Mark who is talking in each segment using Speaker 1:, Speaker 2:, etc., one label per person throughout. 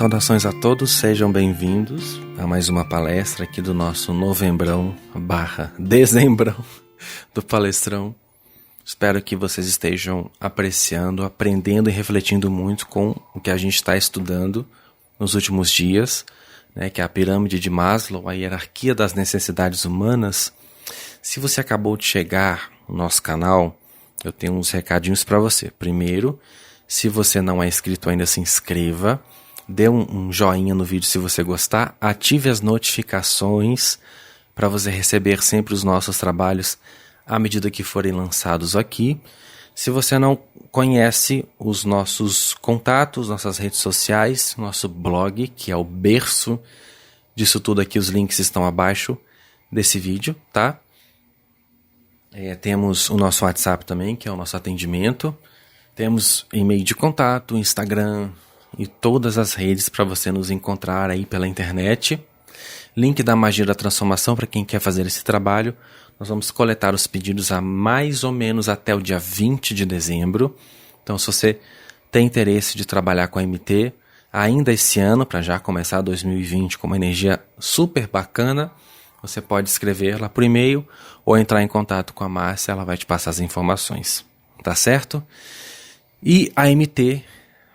Speaker 1: Saudações a todos, sejam bem-vindos a mais uma palestra aqui do nosso novembrão/dezembrão do Palestrão. Espero que vocês estejam apreciando, aprendendo e refletindo muito com o que a gente está estudando nos últimos dias, né, que é a pirâmide de Maslow, a hierarquia das necessidades humanas. Se você acabou de chegar no nosso canal, eu tenho uns recadinhos para você. Primeiro, se você não é inscrito ainda, se inscreva. Dê um joinha no vídeo se você gostar. Ative as notificações para você receber sempre os nossos trabalhos à medida que forem lançados aqui. Se você não conhece os nossos contatos, nossas redes sociais, nosso blog, que é o berço disso tudo aqui, os links estão abaixo desse vídeo, tá? Temos o nosso WhatsApp também, que é o nosso atendimento. Temos e-mail de contato, Instagram e todas as redes para você nos encontrar aí pela internet. Link da Magia da Transformação para quem quer fazer esse trabalho. Nós vamos coletar os pedidos a mais ou menos até o dia 20 de dezembro. Então, se você tem interesse de trabalhar com a MT ainda esse ano, para já começar 2020 com uma energia super bacana, você pode escrever lá por e-mail ou entrar em contato com a Márcia, ela vai te passar as informações. Tá certo? E a MT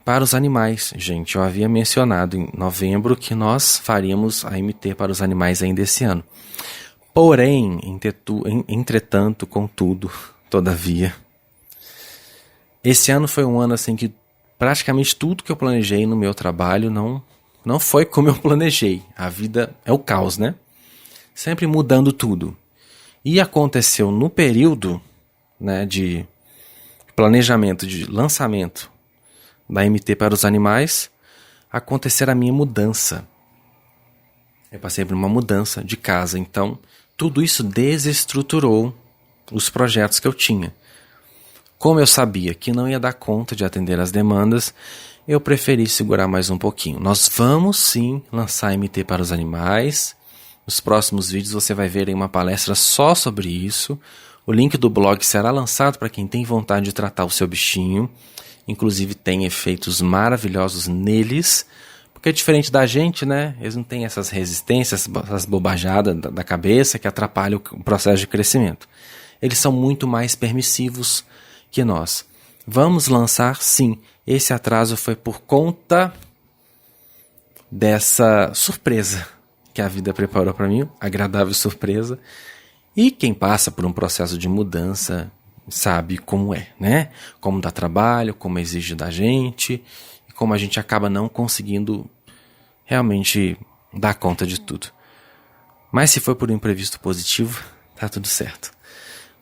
Speaker 1: para os animais, gente, eu havia mencionado em novembro que nós faríamos a MT para os animais ainda esse ano. Porém, entretanto, contudo, todavia, esse ano foi um ano assim que praticamente tudo que eu planejei no meu trabalho não foi como eu planejei. A vida é o caos, né? Sempre mudando tudo. E aconteceu no período, né, de planejamento, de lançamento da MT para os animais, acontecer a minha mudança. Eu passei por uma mudança de casa, então tudo isso desestruturou os projetos que eu tinha. Como eu sabia que não ia dar conta de atender as demandas, eu preferi segurar mais um pouquinho. Nós vamos sim lançar a MT para os animais. Nos próximos vídeos você vai ver uma palestra só sobre isso. O link do blog será lançado para quem tem vontade de tratar o seu bichinho. Inclusive tem efeitos maravilhosos neles, porque é diferente da gente, né? Eles não têm essas resistências, essas bobajadas da cabeça que atrapalham o processo de crescimento. Eles são muito mais permissivos que nós. Vamos lançar, sim. Esse atraso foi por conta dessa surpresa que a vida preparou para mim, agradável surpresa. E quem passa por um processo de mudança sabe como é, né? Como dá trabalho, como exige da gente e como a gente acaba não conseguindo realmente dar conta de tudo. Mas se for por um imprevisto positivo, tá tudo certo.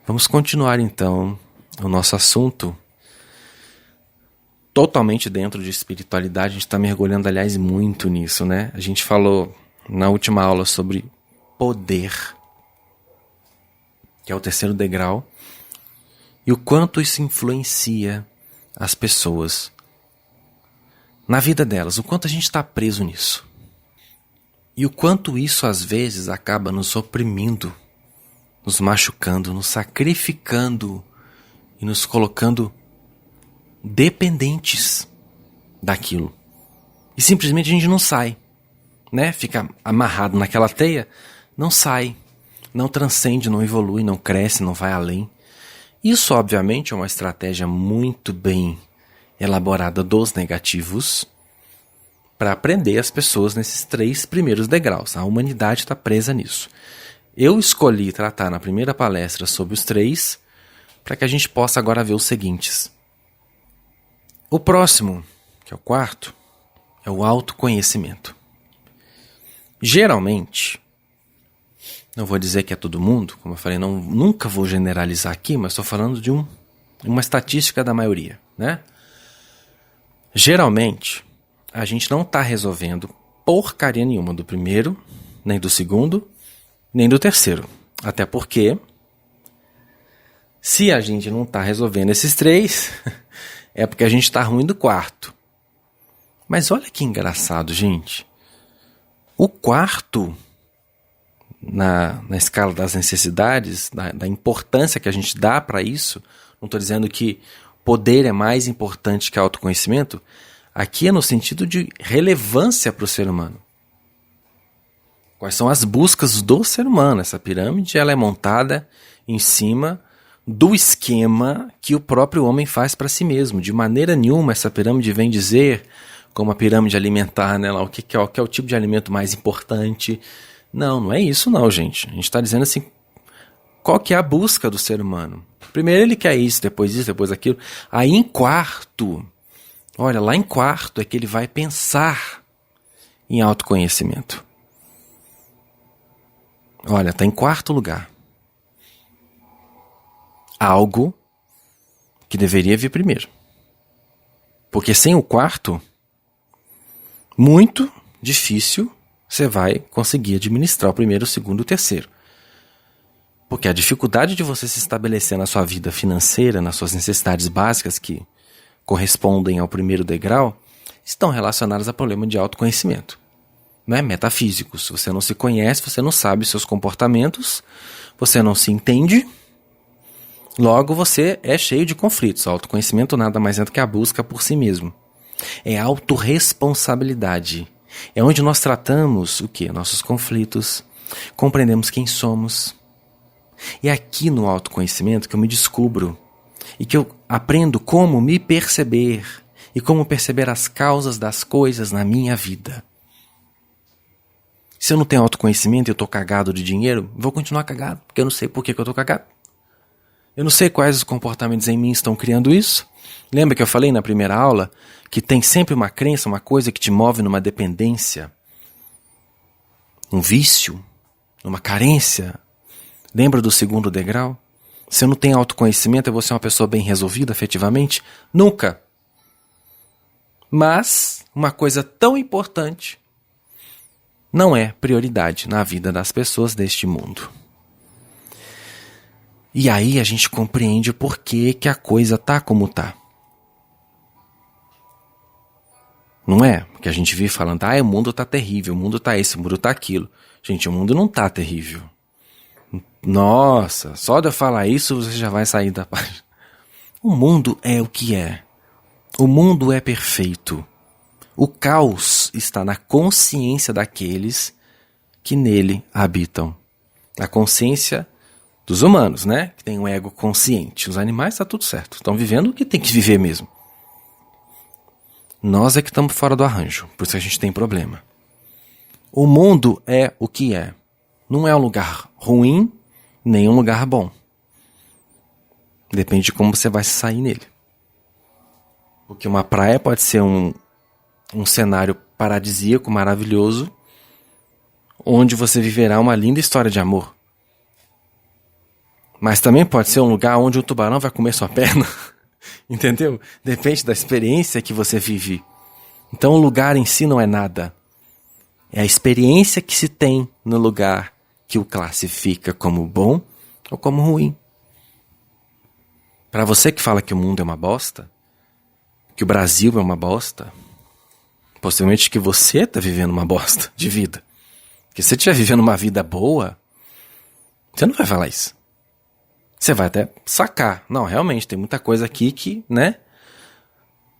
Speaker 1: Vamos continuar então o nosso assunto totalmente dentro de espiritualidade. A gente está mergulhando, aliás, muito nisso, né? A gente falou na última aula sobre poder, que é o terceiro degrau, e o quanto isso influencia as pessoas na vida delas, o quanto a gente está preso nisso. E o quanto isso às vezes acaba nos oprimindo, nos machucando, nos sacrificando e nos colocando dependentes daquilo. E simplesmente a gente não sai, né? Fica amarrado naquela teia, não sai, não transcende, não evolui, não cresce, não vai além. Isso, obviamente, é uma estratégia muito bem elaborada dos negativos para prender as pessoas nesses 3 primeiros degraus. A humanidade está presa nisso. Eu escolhi tratar na primeira palestra sobre os 3 para que a gente possa agora ver os seguintes. O próximo, que é o 4, é o autoconhecimento. Geralmente, não vou dizer que é todo mundo, como eu falei, nunca vou generalizar aqui, mas estou falando de uma estatística da maioria, né? Geralmente, a gente não está resolvendo porcaria nenhuma do primeiro, nem do segundo, nem do terceiro. Até porque, se a gente não está resolvendo esses 3, é porque a gente está ruim do quarto. Mas olha que engraçado, gente. O quarto, na escala das necessidades, da importância que a gente dá para isso, não estou dizendo que poder é mais importante que autoconhecimento, Aqui é no sentido de relevância para o ser humano. Quais são as buscas do ser humano? Essa pirâmide ela é montada em cima do esquema que o próprio homem faz para si mesmo. De maneira nenhuma essa pirâmide vem dizer, como a pirâmide alimentar, né, lá, o que é o tipo de alimento mais importante. Não é isso não, gente. A gente está dizendo assim, qual que é a busca do ser humano? Primeiro ele quer isso, depois aquilo. Aí em quarto, olha, lá em quarto é que ele vai pensar em autoconhecimento. Olha, está em quarto lugar. Algo que deveria vir primeiro. Porque sem o quarto, muito difícil você vai conseguir administrar o primeiro, o segundo e o terceiro. Porque a dificuldade de você se estabelecer na sua vida financeira, nas suas necessidades básicas que correspondem ao primeiro degrau, estão relacionadas a problema de autoconhecimento. Não é metafísico. Se você não se conhece, você não sabe seus comportamentos, você não se entende, logo você é cheio de conflitos. O autoconhecimento nada mais é do que a busca por si mesmo. É autorresponsabilidade. É onde nós tratamos o quê? Nossos conflitos, compreendemos quem somos. E é aqui no autoconhecimento que eu me descubro e que eu aprendo como me perceber e como perceber as causas das coisas na minha vida. Se eu não tenho autoconhecimento e eu estou cagado de dinheiro, vou continuar cagado, porque eu não sei por que eu estou cagado. Eu não sei quais os comportamentos em mim estão criando isso. Lembra que eu falei na primeira aula que tem sempre uma crença, uma coisa que te move numa dependência, um vício, uma carência. Lembra do segundo degrau? Se eu não tenho autoconhecimento, eu vou ser uma pessoa bem resolvida afetivamente? Nunca. Mas uma coisa tão importante não é prioridade na vida das pessoas deste mundo. E aí a gente compreende o porquê que a coisa tá como tá. Não é? Porque a gente vive falando, o mundo tá terrível, o mundo tá esse, o mundo tá aquilo. Gente, o mundo não tá terrível. Nossa, só de eu falar isso você já vai sair da página. O mundo é o que é. O mundo é perfeito. O caos está na consciência daqueles que nele habitam. A consciência dos humanos, né? Que tem um ego consciente. Os animais está tudo certo. Estão vivendo o que tem que viver mesmo. Nós é que estamos fora do arranjo. Por isso a gente tem problema. O mundo é o que é. Não é um lugar ruim, nem um lugar bom. Depende de como você vai sair nele. Porque uma praia pode ser um cenário paradisíaco, maravilhoso, onde você viverá uma linda história de amor. Mas também pode ser um lugar onde o tubarão vai comer sua perna. Entendeu? Depende da experiência que você vive. Então o lugar em si não é nada. É a experiência que se tem no lugar que o classifica como bom ou como ruim. Para você que fala que o mundo é uma bosta, que o Brasil é uma bosta, possivelmente que você está vivendo uma bosta de vida. Porque se você estiver vivendo uma vida boa, você não vai falar isso. Você vai até sacar. Não, realmente, tem muita coisa aqui que, né?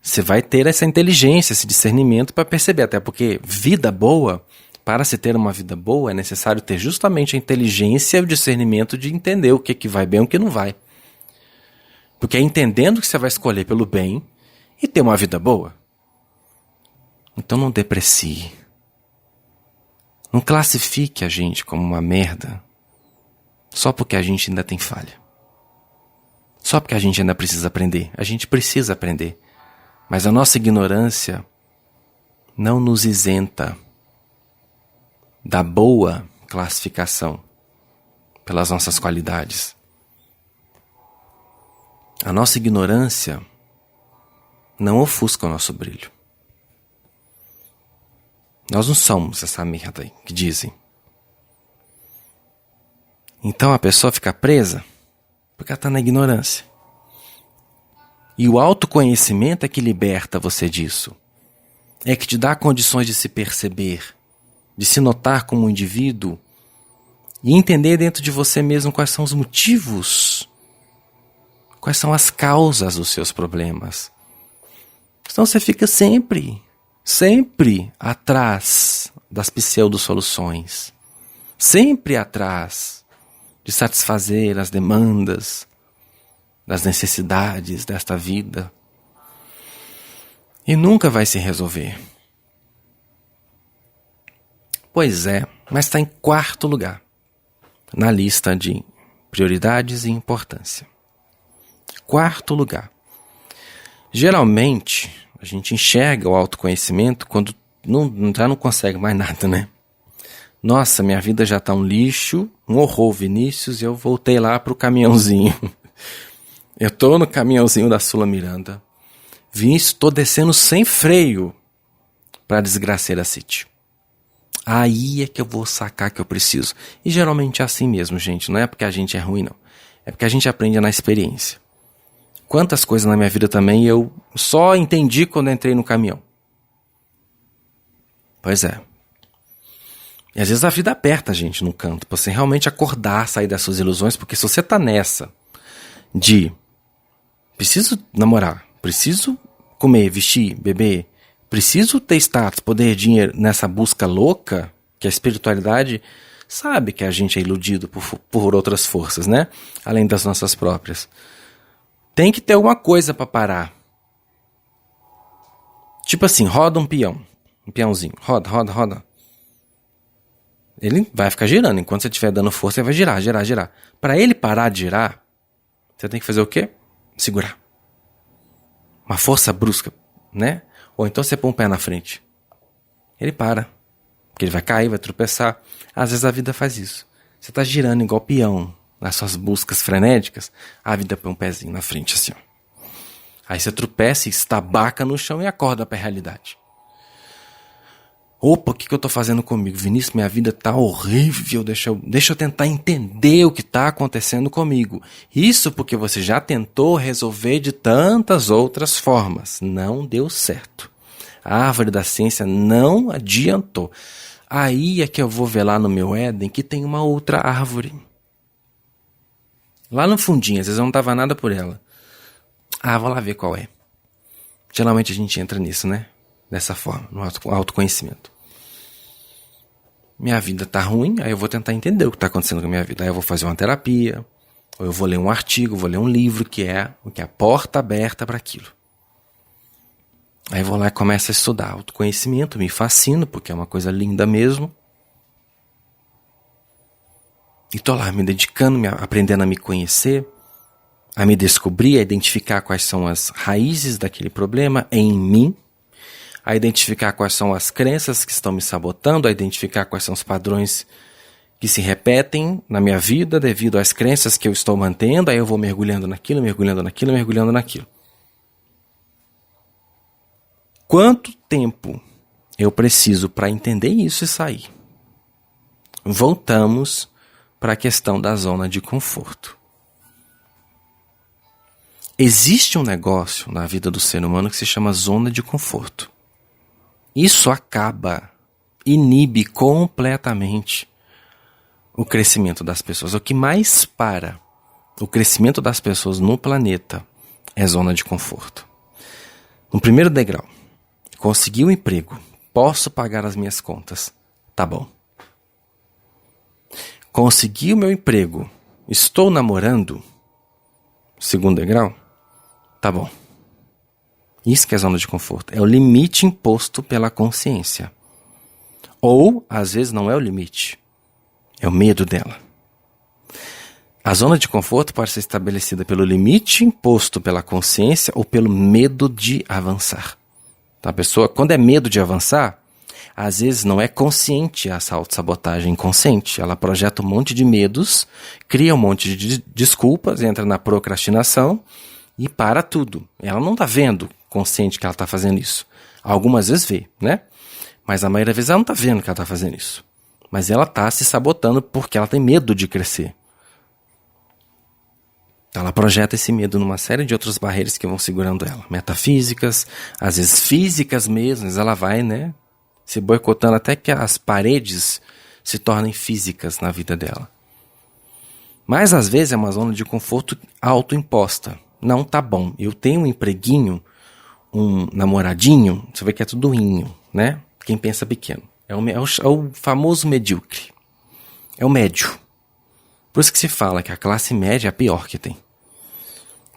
Speaker 1: Você vai ter essa inteligência, esse discernimento para perceber. Até porque vida boa, para se ter uma vida boa, é necessário ter justamente a inteligência e o discernimento de entender o que vai bem e o que não vai. Porque é entendendo que você vai escolher pelo bem e ter uma vida boa. Então não deprecie. Não classifique a gente como uma merda só porque a gente ainda tem falha. Só porque a gente ainda precisa aprender. A gente precisa aprender. Mas a nossa ignorância não nos isenta da boa classificação pelas nossas qualidades. A nossa ignorância não ofusca o nosso brilho. Nós não somos essa merda aí que dizem. Então a pessoa fica presa porque ela está na ignorância. E o autoconhecimento é que liberta você disso. É que te dá condições de se perceber, de se notar como um indivíduo e entender dentro de você mesmo quais são os motivos, quais são as causas dos seus problemas. Então você fica sempre atrás das pseudo-soluções. Sempre atrás de satisfazer as demandas, das necessidades desta vida. E nunca vai se resolver. Pois é, mas está em quarto lugar na lista de prioridades e importância. Quarto lugar. Geralmente, a gente enxerga o autoconhecimento quando já não consegue mais nada, né? Nossa, minha vida já está um lixo, um horror, Vinícius, e eu voltei lá pro caminhãozinho. Eu tô no caminhãozinho da Sula Miranda. Vinícius, tô descendo sem freio pra Desgraceira City. Aí é que eu vou sacar que eu preciso. E geralmente é assim mesmo, gente. Não é porque a gente é ruim, não. É porque a gente aprende na experiência. Quantas coisas na minha vida também eu só entendi quando entrei no caminhão. Pois é. E às vezes a vida aperta a gente no canto. Pra você realmente acordar, sair das suas ilusões. Porque se você tá nessa de preciso namorar, preciso comer, vestir, beber, preciso ter status, poder, dinheiro nessa busca louca, que a espiritualidade sabe que a gente é iludido por outras forças, né? Além das nossas próprias. Tem que ter alguma coisa para parar. Tipo assim, roda um peãozinho, roda. Ele vai ficar girando, enquanto você estiver dando força, ele vai girar. Para ele parar de girar, você tem que fazer o quê? Segurar. Uma força brusca, né? Ou então você põe um pé na frente. Ele para. Porque ele vai cair, vai tropeçar. Às vezes a vida faz isso. Você está girando igual peão nas suas buscas frenéticas, a vida põe um pezinho na frente assim, ó. Aí você tropeça e estabaca no chão e acorda para a realidade. Opa, o que eu estou fazendo comigo? Vinícius, minha vida está horrível. Deixa eu tentar entender o que está acontecendo comigo. Isso porque você já tentou resolver de tantas outras formas. Não deu certo. A árvore da ciência não adiantou. Aí é que eu vou ver lá no meu Éden que tem uma outra árvore. Lá no fundinho, às vezes eu não dava nada por ela. Vou lá ver qual é. Geralmente a gente entra nisso, né? Dessa forma, no autoconhecimento. Minha vida tá ruim, aí eu vou tentar entender o que está acontecendo com a minha vida. Aí eu vou fazer uma terapia, ou eu vou ler um artigo, vou ler um livro que é a porta aberta para aquilo. Aí eu vou lá e começo a estudar autoconhecimento, me fascino, porque é uma coisa linda mesmo. E tô lá me dedicando, aprendendo a me conhecer, a me descobrir, a identificar quais são as raízes daquele problema em mim, a identificar quais são as crenças que estão me sabotando, a identificar quais são os padrões que se repetem na minha vida devido às crenças que eu estou mantendo, aí eu vou mergulhando naquilo. Quanto tempo eu preciso para entender isso e sair? Voltamos para a questão da zona de conforto. Existe um negócio na vida do ser humano que se chama zona de conforto. Isso inibe completamente o crescimento das pessoas. O que mais para o crescimento das pessoas no planeta é zona de conforto. No primeiro degrau, consegui um emprego, posso pagar as minhas contas, tá bom. Consegui o meu emprego, estou namorando, segundo degrau, tá bom. Isso que é zona de conforto. É o limite imposto pela consciência. Ou, às vezes, não é o limite. É o medo dela. A zona de conforto pode ser estabelecida pelo limite imposto pela consciência ou pelo medo de avançar. Tá, a pessoa, quando é medo de avançar, às vezes não é consciente essa autossabotagem inconsciente. Ela projeta um monte de medos, cria um monte de desculpas, entra na procrastinação e para tudo. Ela não está vendo consciente que ela está fazendo isso. Algumas vezes vê, né? Mas a maioria das vezes ela não está vendo que ela está fazendo isso. Mas ela está se sabotando porque ela tem medo de crescer. Ela projeta esse medo numa série de outras barreiras que vão segurando ela. Metafísicas, às vezes físicas mesmo. Às vezes ela vai, né, se boicotando até que as paredes se tornem físicas na vida dela. Mas às vezes é uma zona de conforto autoimposta. Não, tá bom, eu tenho um empreguinho um namoradinho, você vê que é tudo inho, né? Quem pensa pequeno. É o famoso medíocre. É o médio. Por isso que se fala que a classe média é a pior que tem.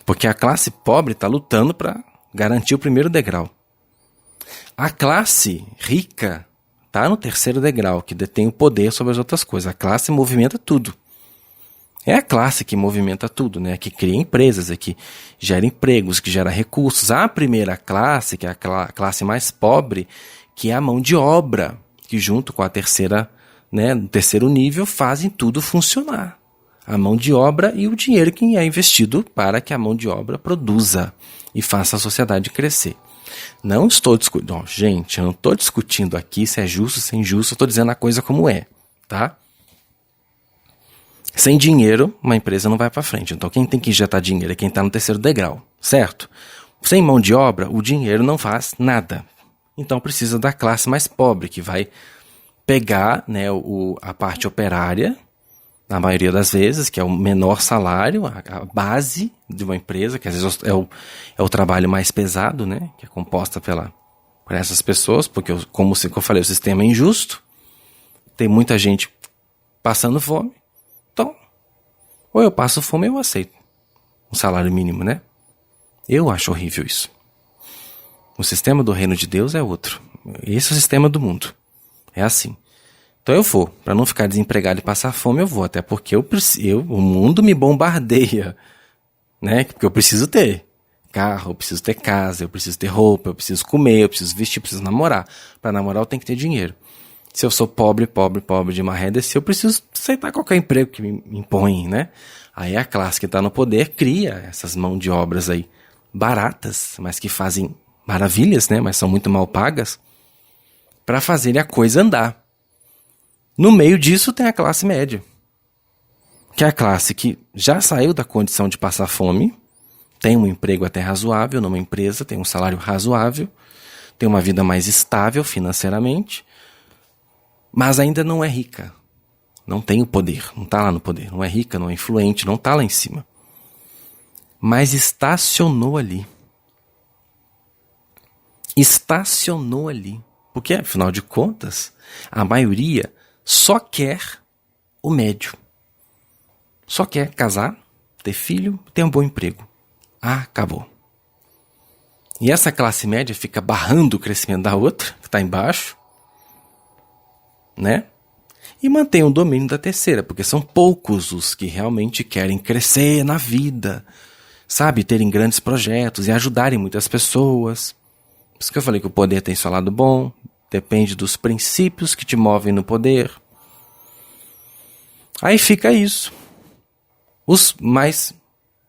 Speaker 1: Porque a classe pobre está lutando para garantir o primeiro degrau. A classe rica está no terceiro degrau, que detém o poder sobre as outras coisas. A classe movimenta tudo. É a classe que movimenta tudo, né? Que cria empresas, que gera empregos, que gera recursos. A primeira classe, que é a classe mais pobre, que é a mão de obra, que junto com a terceira, né, no terceiro nível, fazem tudo funcionar. A mão de obra e o dinheiro que é investido para que a mão de obra produza e faça a sociedade crescer. Não estou discutindo, gente, eu não estou discutindo aqui se é justo, se é injusto, eu estou dizendo a coisa como é, tá? Sem dinheiro, uma empresa não vai para frente. Então, quem tem que injetar dinheiro é quem está no terceiro degrau, certo? Sem mão de obra, o dinheiro não faz nada. Então, precisa da classe mais pobre, que vai pegar, né, a parte operária, na maioria das vezes, que é o menor salário, a base de uma empresa, que às vezes é o trabalho mais pesado, né, que é composta por essas pessoas, porque, como eu falei, o sistema é injusto, tem muita gente passando fome. Então, ou eu passo fome ou eu aceito um salário mínimo, né? Eu acho horrível isso. O sistema do reino de Deus é outro. Esse é o sistema do mundo. É assim. Então eu vou. Para não ficar desempregado e passar fome, eu vou. Até porque o mundo me bombardeia. Né? Porque eu preciso ter carro, eu preciso ter casa, eu preciso ter roupa, eu preciso comer, eu preciso vestir, eu preciso namorar. Para namorar eu tenho que ter dinheiro. Se eu sou pobre de maré, eu preciso aceitar qualquer emprego que me impõe, né? Aí a classe que está no poder cria essas mãos de obras aí baratas, mas que fazem maravilhas, né? Mas são muito mal pagas, para fazer a coisa andar. No meio disso tem a classe média, que é a classe que já saiu da condição de passar fome, tem um emprego até razoável numa empresa, tem um salário razoável, tem uma vida mais estável financeiramente, mas ainda não é rica, não tem o poder, não está lá no poder, não é rica, não é influente, não está lá em cima. Mas estacionou ali. Estacionou ali. Porque, afinal de contas, a maioria só quer o médio. Só quer casar, ter filho, ter um bom emprego. Ah, acabou. E essa classe média fica barrando o crescimento da outra, que está embaixo, né? E mantém o domínio da terceira, porque são poucos os que realmente querem crescer na vida, sabe? Terem grandes projetos e ajudarem muitas pessoas. Por isso que eu falei que o poder tem seu lado bom, depende dos princípios que te movem no poder. Aí fica isso. Os mais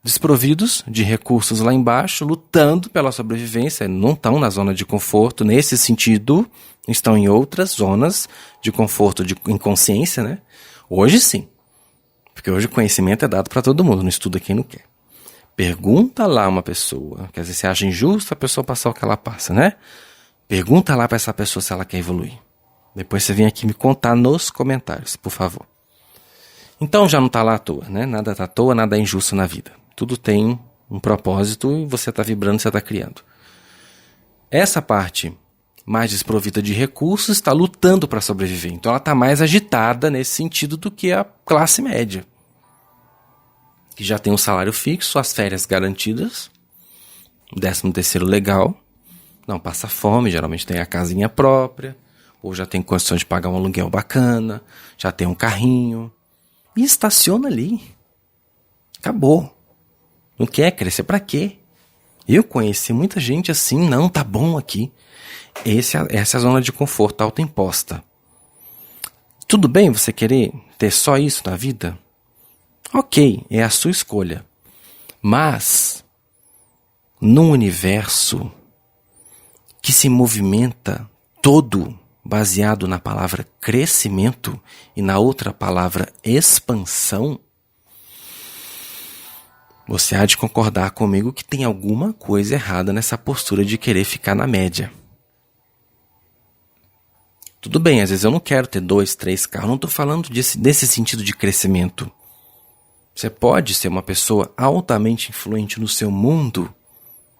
Speaker 1: desprovidos de recursos lá embaixo, lutando pela sobrevivência, não estão na zona de conforto, nesse sentido, estão em outras zonas de conforto, de inconsciência, né? Hoje sim, porque hoje o conhecimento é dado para todo mundo, não estuda quem não quer. Pergunta lá uma pessoa, quer dizer, você acha injusto a pessoa passar o que ela passa, né? Pergunta lá para essa pessoa se ela quer evoluir. Depois você vem aqui me contar nos comentários, por favor. Então já não está lá à toa, né? Nada está à toa, nada é injusto na vida. Tudo tem um propósito e você está vibrando, você está criando. Essa parte mais desprovida de recursos está lutando para sobreviver. Então ela está mais agitada nesse sentido do que a classe média, que já tem um salário fixo, as férias garantidas, 13º legal, não passa fome, geralmente tem a casinha própria, ou já tem condições de pagar um aluguel bacana, já tem um carrinho, e estaciona ali. Acabou. Não quer crescer para quê? Eu conheci muita gente assim, não, tá bom aqui. Essa é a zona de conforto autoimposta. Tudo bem você querer ter só isso na vida? Ok, é a sua escolha. Mas, num universo que se movimenta todo baseado na palavra crescimento e na outra palavra expansão, você há de concordar comigo que tem alguma coisa errada nessa postura de querer ficar na média. Tudo bem, às vezes eu não quero ter 2, 3 carros, não estou falando desse sentido de crescimento. Você pode ser uma pessoa altamente influente no seu mundo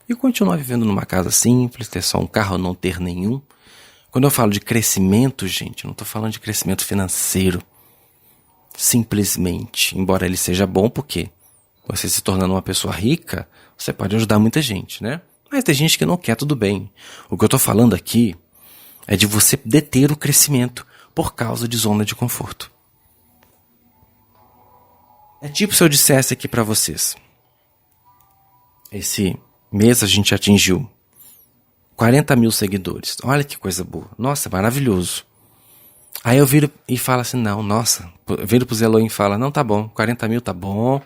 Speaker 1: e continuar vivendo numa casa simples, ter só um carro ou não ter nenhum. Quando eu falo de crescimento, gente, eu não estou falando de crescimento financeiro. Simplesmente, embora ele seja bom, porque você se tornando uma pessoa rica, você pode ajudar muita gente, né? Mas tem gente que não quer, tudo bem. O que eu estou falando aqui é de você deter o crescimento por causa de zona de conforto. É tipo se eu dissesse aqui para vocês. Esse mês a gente atingiu 40 mil seguidores. Olha que coisa boa. Nossa, maravilhoso. Aí eu viro e falo assim, não, nossa. Eu viro pro Zeloim e falo, não, tá bom, 40 mil tá bom.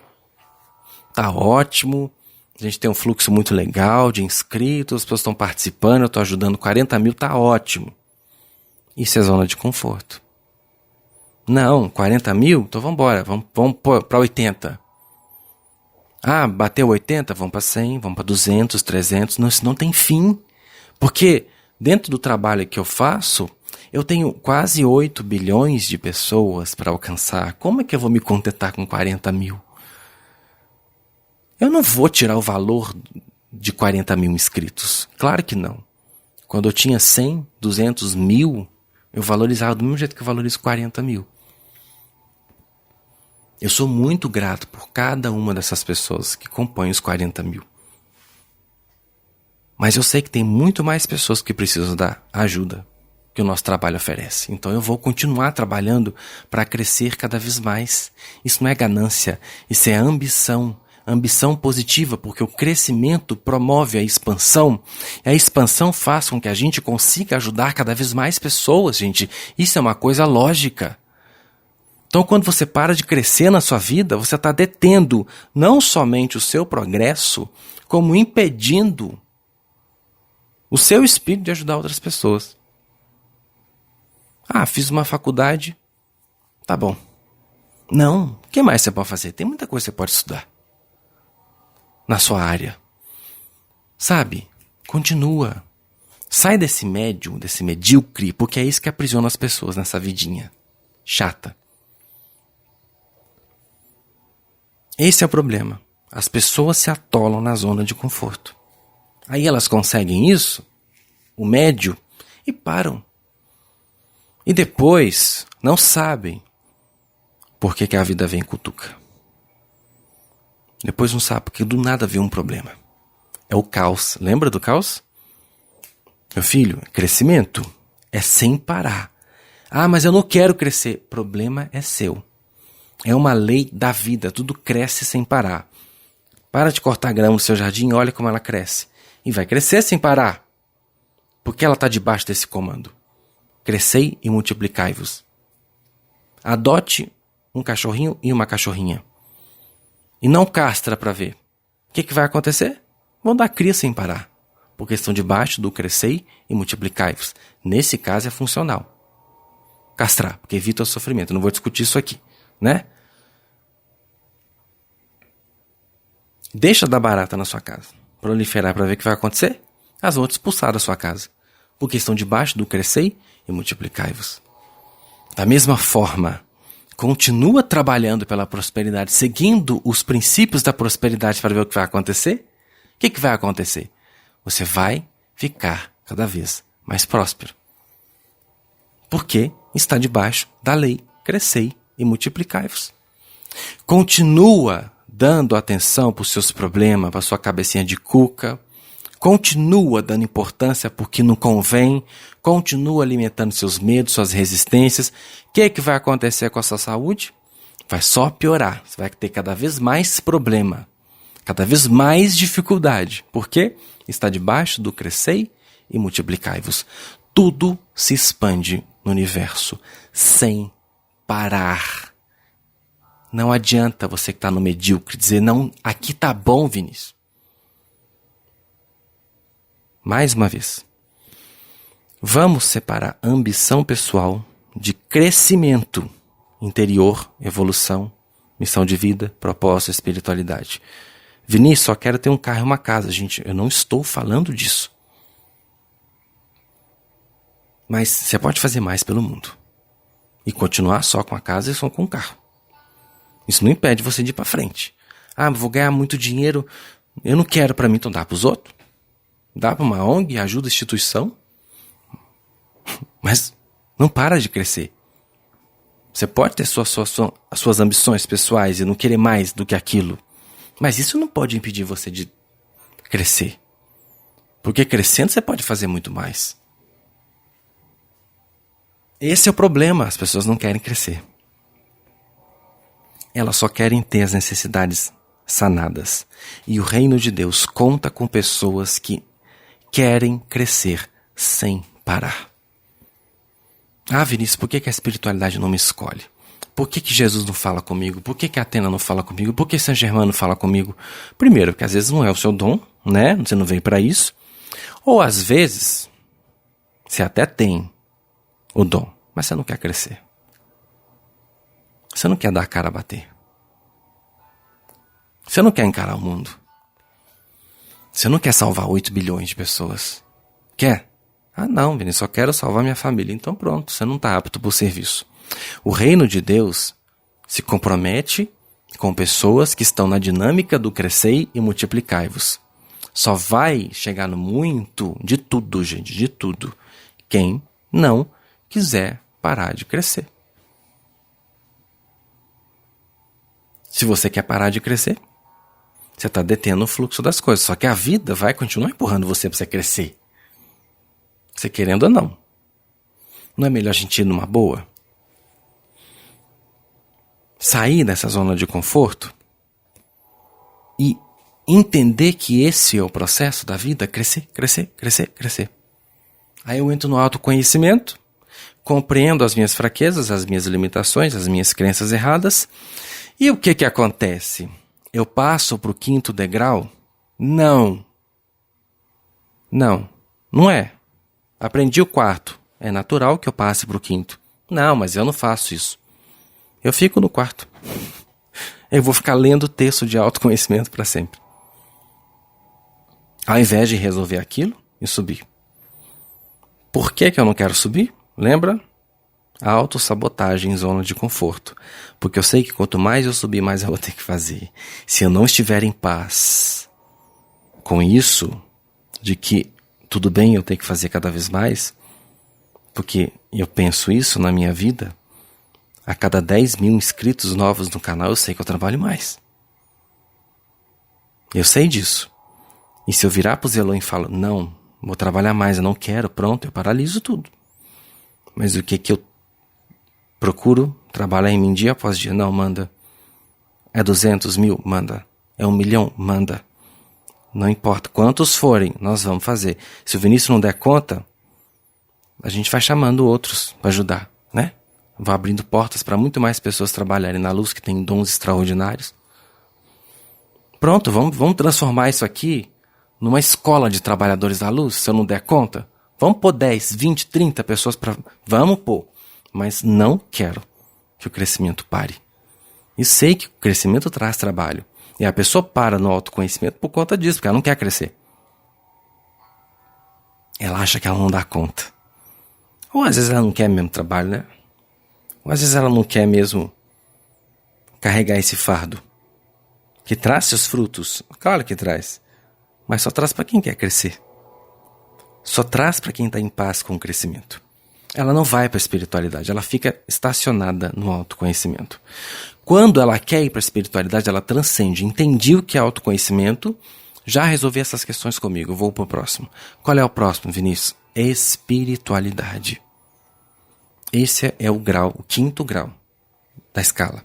Speaker 1: Tá ótimo. A gente tem um fluxo muito legal de inscritos, as pessoas estão participando, eu estou ajudando 40 mil, tá ótimo. Isso é zona de conforto. Não, 40 mil? Então vamos embora, vamos para 80. Ah, bateu 80? Vamos para 100, vamos para 200, 300. Não, isso não tem fim. Porque dentro do trabalho que eu faço, eu tenho quase 8 bilhões de pessoas para alcançar. Como é que eu vou me contentar com 40 mil? Eu não vou tirar o valor de 40 mil inscritos. Claro que não. Quando eu tinha 100, 200 mil, eu valorizava do mesmo jeito que eu valorizo 40 mil. Eu sou muito grato por cada uma dessas pessoas que compõem os 40 mil. Mas eu sei que tem muito mais pessoas que precisam da ajuda que o nosso trabalho oferece. Então eu vou continuar trabalhando para crescer cada vez mais. Isso não é ganância, isso é ambição. Ambição positiva, porque o crescimento promove a expansão. E a expansão faz com que a gente consiga ajudar cada vez mais pessoas, gente. Isso é uma coisa lógica. Então, quando você para de crescer na sua vida, você está detendo não somente o seu progresso, como impedindo o seu espírito de ajudar outras pessoas. Ah, fiz uma faculdade. Tá bom. Não, o que mais você pode fazer? Tem muita coisa que você pode estudar na sua área. Sabe? Continua. Sai desse médium, desse medíocre, porque é isso que aprisiona as pessoas nessa vidinha chata. Esse é o problema. As pessoas se atolam na zona de conforto. Aí elas conseguem isso, o médio, e param. E depois não sabem por que a vida vem e cutuca. Depois não sabe, porque do nada vem um problema. É o caos. Lembra do caos? Meu filho, crescimento é sem parar. Ah, mas eu não quero crescer. Problema é seu. É uma lei da vida. Tudo cresce sem parar. Para de cortar grama no seu jardim e olha como ela cresce. E vai crescer sem parar. Porque ela está debaixo desse comando. Crescei e multiplicai-vos. Adote um cachorrinho e uma cachorrinha. E não castra para ver. O que vai acontecer? Vão dar cria sem parar. Porque estão debaixo do crescei e multiplicai-vos. Nesse caso é funcional. Castrar, porque evita o sofrimento. Não vou discutir isso aqui, né? Deixa dar barata na sua casa. Proliferar para ver o que vai acontecer. As vão te expulsar da sua casa. Porque estão debaixo do crescei e multiplicai-vos. Da mesma forma, continua trabalhando pela prosperidade, seguindo os princípios da prosperidade para ver o que vai acontecer. O que vai acontecer? Você vai ficar cada vez mais próspero. Porque está debaixo da lei, crescei e multiplicai-vos. Continua dando atenção para os seus problemas, para a sua cabecinha de cuca. Continua dando importância porque não convém. Continua alimentando seus medos, suas resistências. O que vai acontecer com a sua saúde? Vai só piorar. Você vai ter cada vez mais problema. Cada vez mais dificuldade. Por quê? Está debaixo do crescei e multiplicai-vos. Tudo se expande no universo sem parar. Não adianta você que está no medíocre dizer, não, aqui tá bom, Vinícius. Mais uma vez, vamos separar ambição pessoal de crescimento interior, evolução, missão de vida, propósito, espiritualidade. Vinícius, só quero ter um carro e uma casa. Gente, eu não estou falando disso. Mas você pode fazer mais pelo mundo. E continuar só com a casa e só com o carro. Isso não impede você de ir para frente. Ah, vou ganhar muito dinheiro. Eu não quero para mim, então dá para os outros. dá para uma ONG, ajuda a instituição, mas não para de crescer. Você pode ter suas ambições pessoais e não querer mais do que aquilo, mas isso não pode impedir você de crescer. Porque crescendo você pode fazer muito mais. Esse é o problema, as pessoas não querem crescer. Elas só querem ter as necessidades sanadas. E o reino de Deus conta com pessoas que querem crescer sem parar. Ah, Vinícius, por que a espiritualidade não me escolhe? Por que Jesus não fala comigo? Por que a Atena não fala comigo? Por que Saint Germain não fala comigo? Primeiro, porque às vezes não é o seu dom, né? Você não veio para isso. Ou às vezes, você até tem o dom, mas você não quer crescer. Você não quer dar a cara a bater. Você não quer encarar o mundo. Você não quer salvar 8 bilhões de pessoas. Quer? Ah não, Vinícius, só quero salvar minha família. Então pronto, você não está apto para o serviço. O reino de Deus se compromete com pessoas que estão na dinâmica do crescei e multiplicai-vos. Só vai chegar no muito de tudo, gente, de tudo, quem não quiser parar de crescer. Se você quer parar de crescer, você está detendo o fluxo das coisas. Só que a vida vai continuar empurrando você para você crescer. Você querendo ou não. Não é melhor a gente ir numa boa? Sair dessa zona de conforto e entender que esse é o processo da vida, crescer, crescer, crescer, crescer. Aí eu entro no autoconhecimento, compreendo as minhas fraquezas, as minhas limitações, as minhas crenças erradas. E o que acontece? Eu passo para o 5º degrau? Não. Não é. Aprendi o 4º. É natural que eu passe para o 5º. Não, mas eu não faço isso. Eu fico no 4º. Eu vou ficar lendo texto de autoconhecimento para sempre. Ao invés de resolver aquilo e subir. Por que eu não quero subir? Lembra? Autossabotagem em zona de conforto. Porque eu sei que quanto mais eu subir, mais eu vou ter que fazer. Se eu não estiver em paz com isso, de que tudo bem eu ter que fazer cada vez mais, porque eu penso isso na minha vida, a cada 10 mil inscritos novos no canal eu sei que eu trabalho mais. Eu sei disso. E se eu virar pro Zelon e falar, não, vou trabalhar mais, eu não quero, pronto, eu paraliso tudo. Mas o que eu procuro trabalhar em mim dia após dia? Não, manda. É 200 mil? Manda. É 1 milhão? Manda. Não importa quantos forem, nós vamos fazer. Se o Vinícius não der conta, a gente vai chamando outros para ajudar, né? Vai abrindo portas para muito mais pessoas trabalharem na luz, que tem dons extraordinários. Pronto, vamos transformar isso aqui numa escola de trabalhadores da luz, se eu não der conta. Vamos pôr 10, 20, 30 pessoas para... Vamos pôr. Mas não quero que o crescimento pare. E sei que o crescimento traz trabalho. E a pessoa para no autoconhecimento por conta disso, porque ela não quer crescer. Ela acha que ela não dá conta. Ou às vezes ela não quer mesmo trabalho, né? Ou às vezes ela não quer mesmo carregar esse fardo. Que traz seus frutos. Claro que traz. Mas só traz para quem quer crescer. Só traz para quem está em paz com o crescimento. Ela não vai para a espiritualidade, ela fica estacionada no autoconhecimento. Quando ela quer ir para a espiritualidade, ela transcende. Entendi o que é autoconhecimento, já resolvi essas questões comigo, vou para o próximo. Qual é o próximo, Vinícius? Espiritualidade. Esse é o grau, o 5º grau da escala.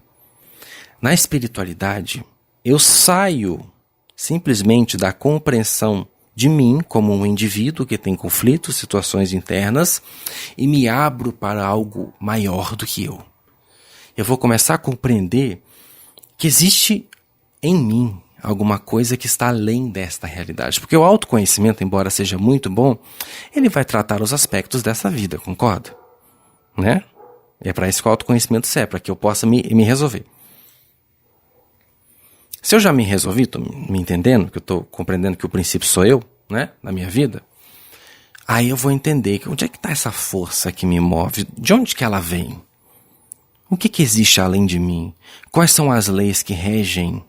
Speaker 1: Na espiritualidade, eu saio simplesmente da compreensão de mim como um indivíduo que tem conflitos, situações internas, e me abro para algo maior do que eu. Eu vou começar a compreender que existe em mim alguma coisa que está além desta realidade. Porque o autoconhecimento, embora seja muito bom, ele vai tratar os aspectos dessa vida, concorda? Né? É para isso que o autoconhecimento serve, para que eu possa me resolver. Se eu já me resolvi, estou me entendendo, que eu estou compreendendo que o princípio sou eu, né, na minha vida, aí eu vou entender que onde é que está essa força que me move, de onde que ela vem? O que existe além de mim? Quais são as leis que regem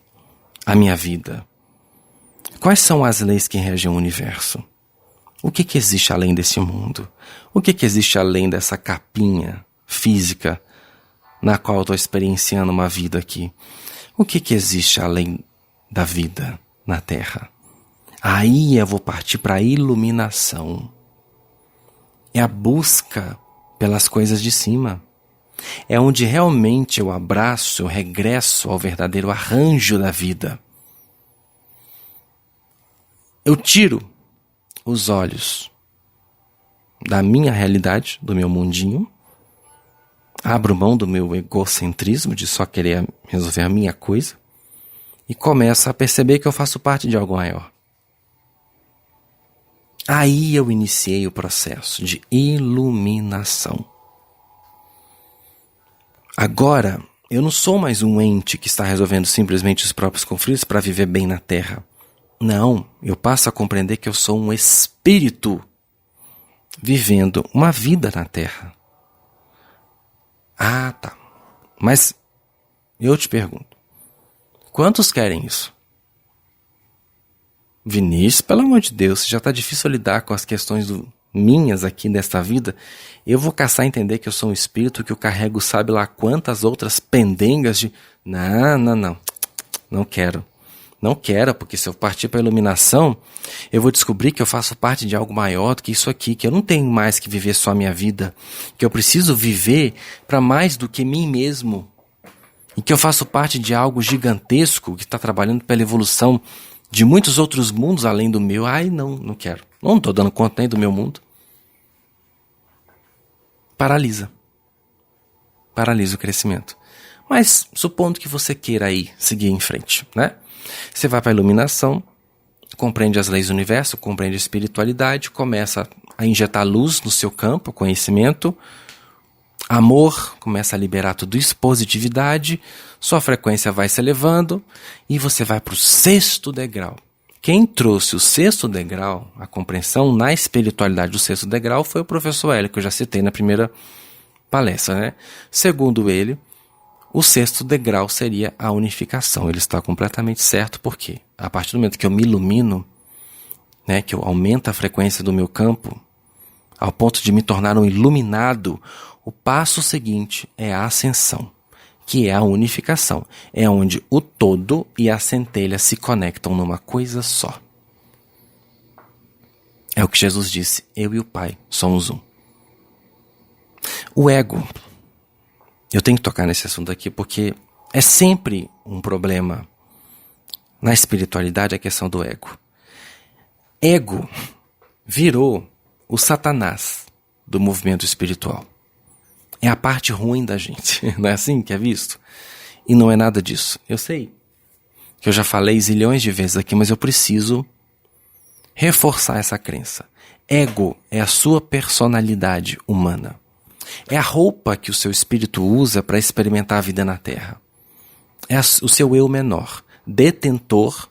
Speaker 1: a minha vida? Quais são as leis que regem o universo? O que existe além desse mundo? O que existe além dessa capinha física na qual eu estou experienciando uma vida aqui? O que existe além da vida na Terra? Aí eu vou partir para a iluminação. É a busca pelas coisas de cima. É onde realmente eu abraço, eu regresso ao verdadeiro arranjo da vida. Eu tiro os olhos da minha realidade, do meu mundinho, abro mão do meu egocentrismo de só querer resolver a minha coisa e começo a perceber que eu faço parte de algo maior. Aí eu iniciei o processo de iluminação. Agora, eu não sou mais um ente que está resolvendo simplesmente os próprios conflitos para viver bem na Terra. Não, eu passo a compreender que eu sou um espírito vivendo uma vida na Terra. Ah, tá. Mas eu te pergunto, quantos querem isso? Vinícius, pelo amor de Deus, já está difícil lidar com as questões minhas aqui desta vida. Eu vou caçar a entender que eu sou um espírito que eu carrego sabe lá quantas outras pendengas de... Não quero. Não quero, porque se eu partir para a iluminação, eu vou descobrir que eu faço parte de algo maior do que isso aqui, que eu não tenho mais que viver só a minha vida, que eu preciso viver para mais do que mim mesmo, e que eu faço parte de algo gigantesco que está trabalhando pela evolução de muitos outros mundos além do meu. Ai, não quero. Não estou dando conta nem do meu mundo. Paralisa o crescimento. Mas supondo que você queira aí seguir em frente, né? Você vai para a iluminação, compreende as leis do universo, compreende a espiritualidade, começa a injetar luz no seu campo, conhecimento, amor, começa a liberar tudo isso, positividade, sua frequência vai se elevando e você vai para o 6º degrau. Quem trouxe o 6º degrau, a compreensão na espiritualidade do 6º degrau, foi o professor Hélio, que eu já citei na primeira palestra, né? Segundo ele, o 6º degrau seria a unificação. Ele está completamente certo, porque a partir do momento que eu me ilumino, né, que eu aumento a frequência do meu campo, ao ponto de me tornar um iluminado, o passo seguinte é a ascensão, que é a unificação. É onde o todo e a centelha se conectam numa coisa só. É o que Jesus disse, eu e o Pai somos um. O ego, eu tenho que tocar nesse assunto aqui porque é sempre um problema na espiritualidade a questão do ego. Ego virou o Satanás do movimento espiritual. É a parte ruim da gente, não é assim que é visto? E não é nada disso. Eu sei que eu já falei zilhões de vezes aqui, mas eu preciso reforçar essa crença. Ego é a sua personalidade humana. É a roupa que o seu espírito usa para experimentar a vida na Terra. É o seu eu menor, detentor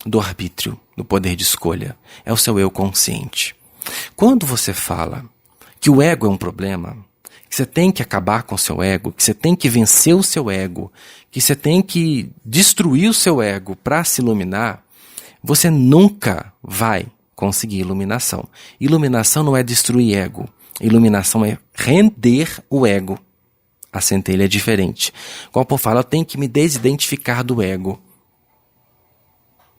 Speaker 1: do arbítrio, do poder de escolha. É o seu eu consciente. Quando você fala que o ego é um problema, que você tem que acabar com o seu ego, que você tem que vencer o seu ego, que você tem que destruir o seu ego para se iluminar, você nunca vai conseguir iluminação. Iluminação não é destruir ego. Iluminação é render o ego. A centelha é diferente. Como o povo fala, eu tenho que me desidentificar do ego.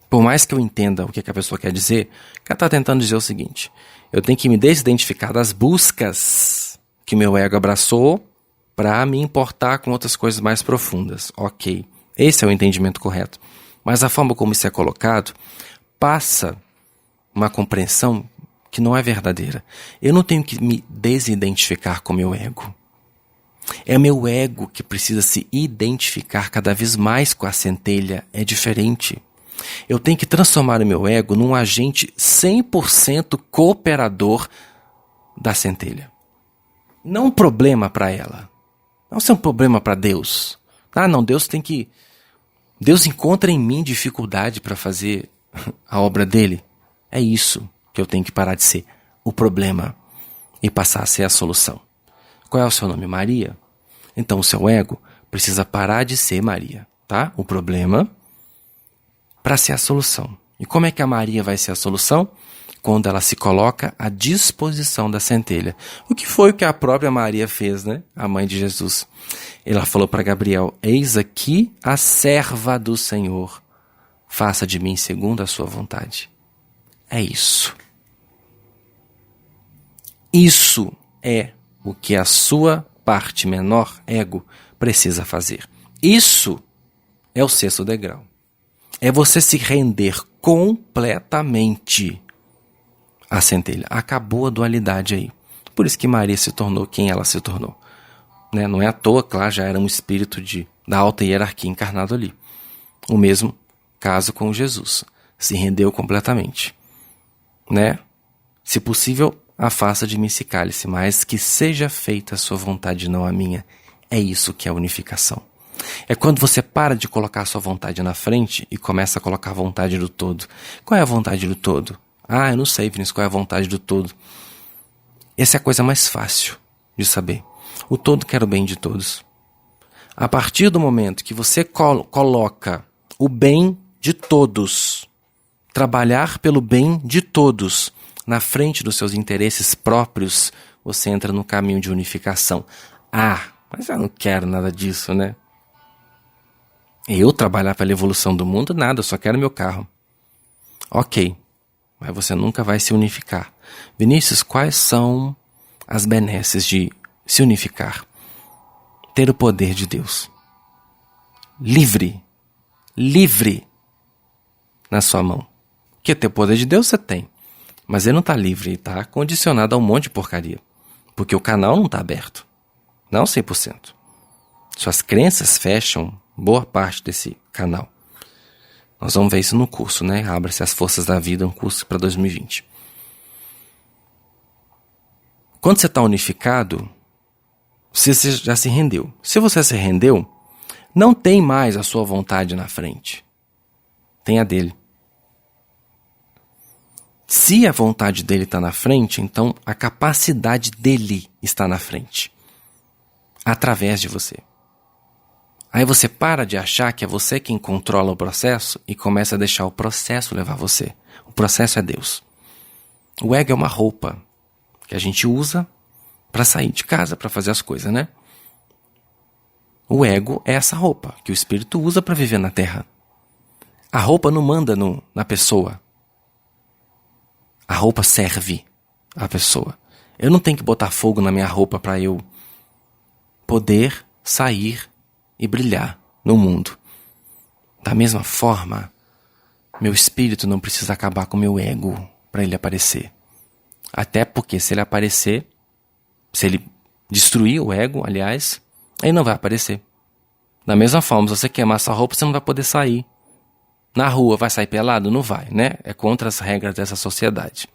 Speaker 1: Por mais que eu entenda o que a pessoa quer dizer, ela está tentando dizer o seguinte: eu tenho que me desidentificar das buscas que meu ego abraçou para me importar com outras coisas mais profundas. Ok, esse é o entendimento correto. Mas a forma como isso é colocado passa uma compreensão que não é verdadeira. Eu não tenho que me desidentificar com meu ego. É meu ego que precisa se identificar cada vez mais com a centelha. É diferente. Eu tenho que transformar o meu ego num agente 100% cooperador da centelha. Não um problema para ela. Não ser um problema para Deus. Não, Deus tem que... Deus encontra em mim dificuldade para fazer a obra dele. É isso que eu tenho que parar de ser o problema e passar a ser a solução. Qual é o seu nome? Maria? Então o seu ego precisa parar de ser Maria, tá? O problema para ser a solução. E como é que a Maria vai ser a solução? quando ela se coloca à disposição da centelha. O que foi o que a própria Maria fez, né? A mãe de Jesus. Ela falou para Gabriel: eis aqui a serva do Senhor. Faça de mim segundo a sua vontade. É isso. Isso é o que a sua parte menor, ego, precisa fazer. Isso é o sexto degrau. É você se render completamente à centelha. Acabou a dualidade aí. Por isso que Maria se tornou quem ela se tornou. Né? Não é à toa, claro, já era um espírito da alta hierarquia encarnado ali. O mesmo caso com Jesus. Se rendeu completamente. Né? Se possível, afasta de mim esse cálice, mas que seja feita a sua vontade, não a minha. É isso que é a unificação. É quando você para de colocar a sua vontade na frente e começa a colocar a vontade do todo. Qual é a vontade do todo? Ah, eu não sei, Vinícius, qual é a vontade do todo? Essa é a coisa mais fácil de saber. O todo quer o bem de todos. A partir do momento que você coloca o bem de todos, trabalhar pelo bem de todos, na frente dos seus interesses próprios, você entra no caminho de unificação. Ah, mas eu não quero nada disso, né? Eu trabalhar pela evolução do mundo? Nada, eu só quero meu carro. Ok, mas você nunca vai se unificar. Vinícius, quais são as benesses de se unificar? Ter o poder de Deus. Livre na sua mão. Porque ter o poder de Deus você tem. Mas ele não está livre, ele está condicionado a um monte de porcaria. Porque o canal não está aberto. Não 100%. Suas crenças fecham boa parte desse canal. Nós vamos ver isso no curso, né? Abra-se as Forças da Vida, um curso para 2020. Quando você está unificado, você já se rendeu. Se você se rendeu, não tem mais a sua vontade na frente. Tem a dele. Se a vontade dele está na frente, então a capacidade dele está na frente. Através de você. Aí você para de achar que é você quem controla o processo e começa a deixar o processo levar você. O processo é Deus. O ego é uma roupa que a gente usa para sair de casa, para fazer as coisas, né? O ego é essa roupa que o espírito usa para viver na Terra. A roupa não manda na pessoa. A roupa serve a pessoa. Eu não tenho que botar fogo na minha roupa para eu poder sair e brilhar no mundo. Da mesma forma, meu espírito não precisa acabar com meu ego para ele aparecer. Até porque se ele aparecer, se ele destruir o ego, aliás, ele não vai aparecer. Da mesma forma, se você queimar sua roupa, você não vai poder sair. Na rua, vai sair pelado? Não vai, né? É contra as regras dessa sociedade.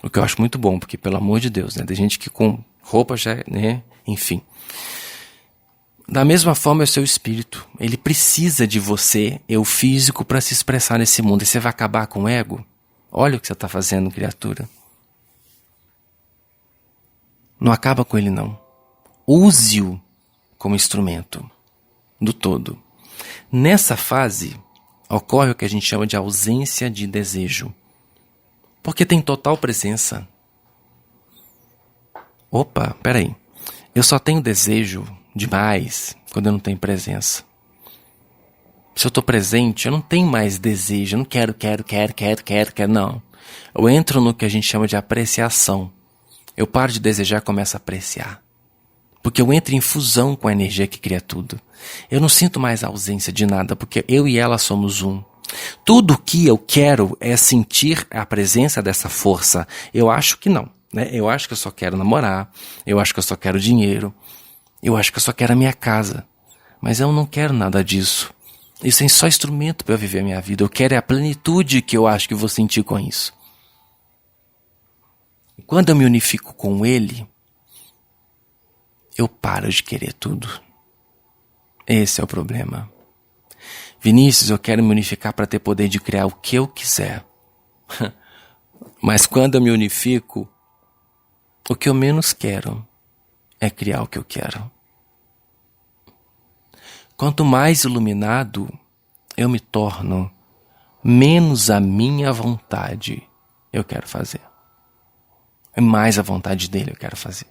Speaker 1: O que eu acho muito bom, porque, pelo amor de Deus, né? Tem gente que com roupa já, né? Enfim. Da mesma forma é o seu espírito. Ele precisa de você, eu físico, para se expressar nesse mundo. E você vai acabar com o ego? Olha o que você está fazendo, criatura. Não acaba com ele, não. Use-o como instrumento do todo. Nessa fase, ocorre o que a gente chama de ausência de desejo. Porque tem total presença. Opa, peraí. Eu só tenho desejo demais quando eu não tenho presença. Se eu estou presente, eu não tenho mais desejo. Eu não quero, não. Eu entro no que a gente chama de apreciação. Eu paro de desejar e começo a apreciar. Porque eu entro em fusão com a energia que cria tudo. Eu não sinto mais a ausência de nada, porque eu e ela somos um. Tudo o que eu quero é sentir a presença dessa força. Eu acho que não, né? Eu acho que eu só quero namorar. Eu acho que eu só quero dinheiro. Eu acho que eu só quero a minha casa. Mas eu não quero nada disso. Isso é só instrumento para eu viver a minha vida. Eu quero a plenitude que eu acho que vou sentir com isso. E quando eu me unifico com ele, eu paro de querer tudo. Esse é o problema. Vinícius, eu quero me unificar para ter poder de criar o que eu quiser. Mas quando eu me unifico, o que eu menos quero é criar o que eu quero. Quanto mais iluminado eu me torno, menos a minha vontade eu quero fazer. É mais a vontade dele eu quero fazer.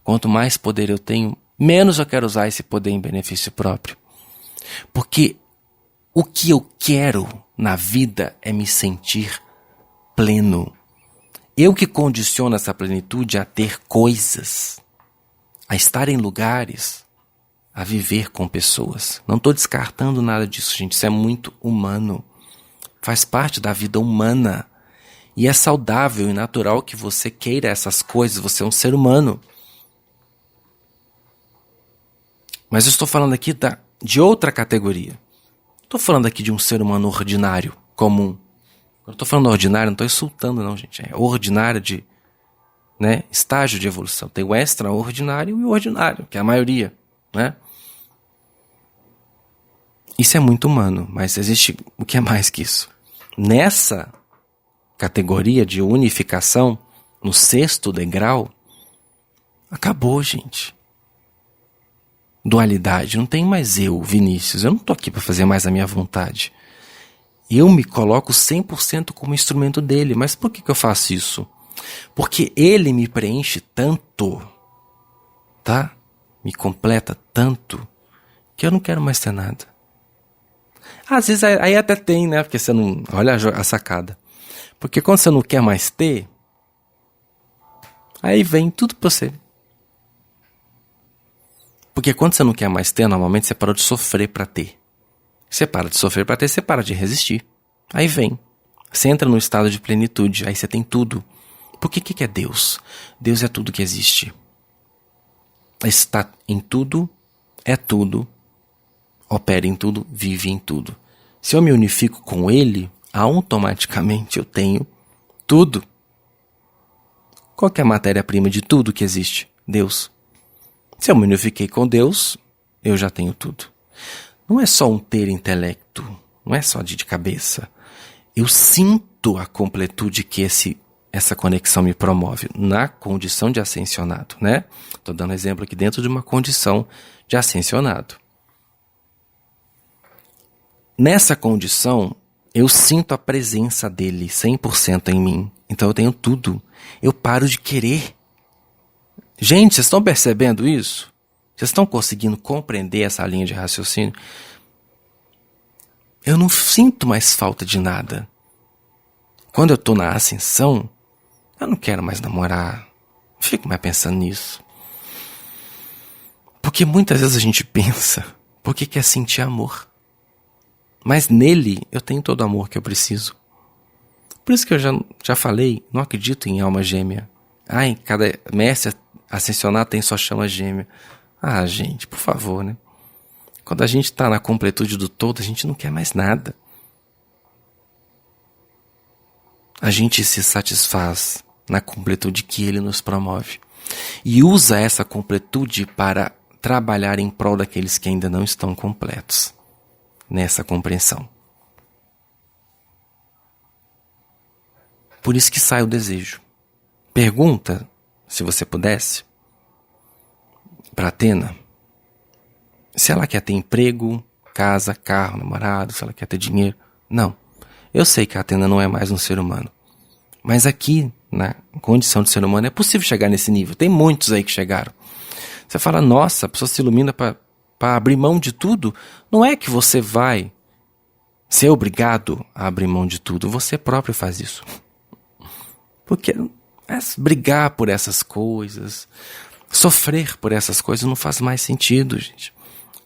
Speaker 1: Quanto mais poder eu tenho, menos eu quero usar esse poder em benefício próprio. Porque o que eu quero na vida é me sentir pleno. Eu que condiciono essa plenitude a ter coisas, a estar em lugares, a viver com pessoas. Não estou descartando nada disso, gente. Isso é muito humano. Faz parte da vida humana. E é saudável e natural que você queira essas coisas. Você é um ser humano. Mas eu estou falando aqui de outra categoria. Estou falando aqui de um ser humano ordinário, comum. Quando eu estou falando ordinário, não estou insultando não, gente. É ordinário de, estágio de evolução. Tem o extraordinário e o ordinário, que é a maioria, né? Isso é muito humano, mas existe o que é mais que isso. Nessa categoria de unificação, no 6º degrau, acabou, gente. Dualidade. Não tem mais eu, Vinícius. Eu não estou aqui para fazer mais a minha vontade. Eu me coloco 100% como instrumento dele. Mas por que eu faço isso? Porque ele me preenche tanto, tá? Me completa tanto, que eu não quero mais ter nada. Às vezes aí até tem, né? Porque você não... Olha a sacada. Porque quando você não quer mais ter, aí vem tudo pra você. Porque quando você não quer mais ter, normalmente você parou de sofrer pra ter. Você para de sofrer pra ter, você para de resistir. Aí vem. Você entra no estado de plenitude, aí você tem tudo. Porque o que é Deus? Deus é tudo que existe. Está em tudo, é tudo, opera em tudo, vive em tudo. Se eu me unifico com Ele, automaticamente eu tenho tudo. Qual que é a matéria-prima de tudo que existe? Deus. Se eu me unifiquei com Deus, eu já tenho tudo. Não é só um ter intelecto, não é só de cabeça. Eu sinto a completude que essa conexão me promove na condição de ascensionado, né? Estou dando exemplo aqui dentro de uma condição de ascensionado. Nessa condição, eu sinto a presença dele 100% em mim. Então eu tenho tudo. Eu paro de querer. Gente, vocês estão percebendo isso? Vocês estão conseguindo compreender essa linha de raciocínio? Eu não sinto mais falta de nada. Quando eu estou na ascensão, eu não quero mais namorar. Não fico mais pensando nisso. Porque muitas vezes a gente pensa, porque quer sentir amor. Mas nele eu tenho todo o amor que eu preciso. Por isso que eu já falei, não acredito em alma gêmea. Ai, cada mestre ascensionado tem sua chama gêmea. Ah, gente, por favor, né? Quando a gente está na completude do todo, a gente não quer mais nada. A gente se satisfaz na completude que ele nos promove. E usa essa completude para trabalhar em prol daqueles que ainda não estão completos nessa compreensão. Por isso que sai o desejo. Pergunta, se você pudesse, para Atena, se ela quer ter emprego, casa, carro, namorado, se ela quer ter dinheiro. Não. Eu sei que a Atena não é mais um ser humano. Mas aqui, na condição de ser humano, é possível chegar nesse nível. Tem muitos aí que chegaram. Você fala, nossa, a pessoa se ilumina para abrir mão de tudo. Não é que você vai ser obrigado a abrir mão de tudo. Você próprio faz isso. Porque brigar por essas coisas, sofrer por essas coisas não faz mais sentido, gente.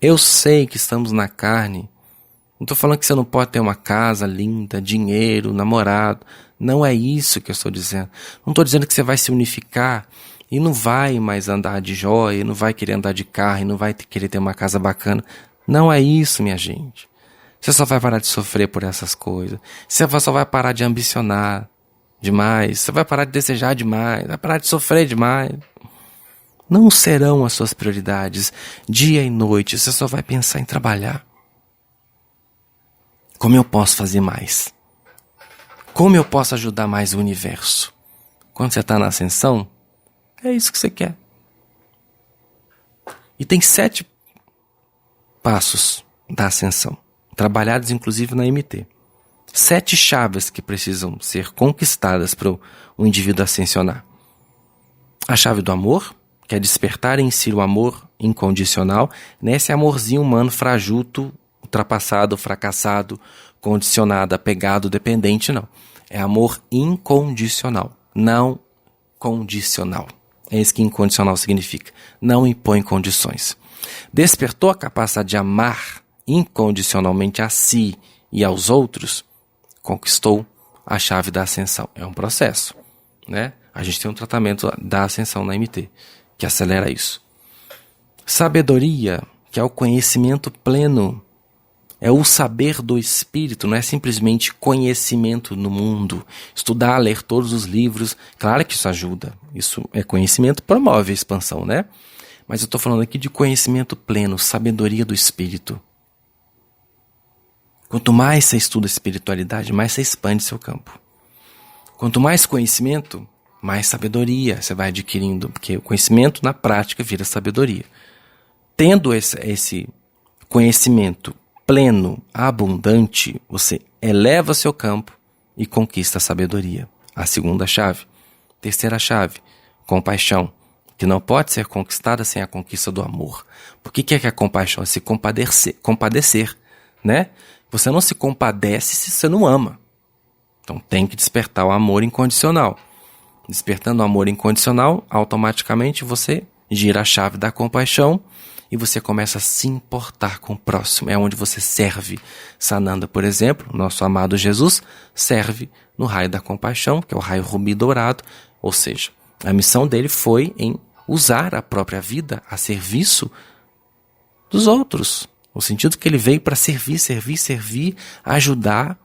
Speaker 1: Eu sei que estamos na carne. Não estou falando que você não pode ter uma casa linda, dinheiro, namorado. Não é isso que eu estou dizendo. Não estou dizendo que você vai se unificar e não vai mais andar de joia, não vai querer andar de carro, e não vai querer ter uma casa bacana. Não é isso, minha gente. Você só vai parar de sofrer por essas coisas. Você só vai parar de ambicionar demais. Você vai parar de desejar demais. Vai parar de sofrer demais. Não serão as suas prioridades dia e noite. Você só vai pensar em trabalhar. Como eu posso fazer mais? Como eu posso ajudar mais o universo? Quando você está na ascensão, é isso que você quer. E tem 7 passos da ascensão, trabalhados inclusive na MT. 7 chaves que precisam ser conquistadas para o indivíduo ascensionar. A chave do amor, que é despertar em si o amor incondicional, nesse amorzinho humano frajuto, ultrapassado, fracassado, condicionado, apegado, dependente, não. É amor incondicional, não condicional. É isso que incondicional significa. Não impõe condições. Despertou a capacidade de amar incondicionalmente a si e aos outros, conquistou a chave da ascensão. É um processo, né? A gente tem um tratamento da ascensão na MT, que acelera isso. Sabedoria, que é o conhecimento pleno, é o saber do espírito, não é simplesmente conhecimento no mundo. Estudar, ler todos os livros, claro que isso ajuda. Isso é conhecimento, promove a expansão, né? Mas eu estou falando aqui de conhecimento pleno, sabedoria do espírito. Quanto mais você estuda espiritualidade, mais você expande seu campo. Quanto mais conhecimento, mais sabedoria você vai adquirindo, porque o conhecimento na prática vira sabedoria. Tendo esse conhecimento pleno, abundante, você eleva seu campo e conquista a sabedoria. A segunda chave. Terceira chave, compaixão, que não pode ser conquistada sem a conquista do amor. Por que é que a compaixão? É se compadecer, né? Você não se compadece se você não ama. Então tem que despertar o amor incondicional. Despertando o amor incondicional, automaticamente você gira a chave da compaixão e você começa a se importar com o próximo. É onde você serve. Sananda, por exemplo, nosso amado Jesus, serve no raio da compaixão, que é o raio rubi dourado. Ou seja, a missão dele foi em usar a própria vida a serviço dos outros. No sentido que ele veio para servir, ajudar,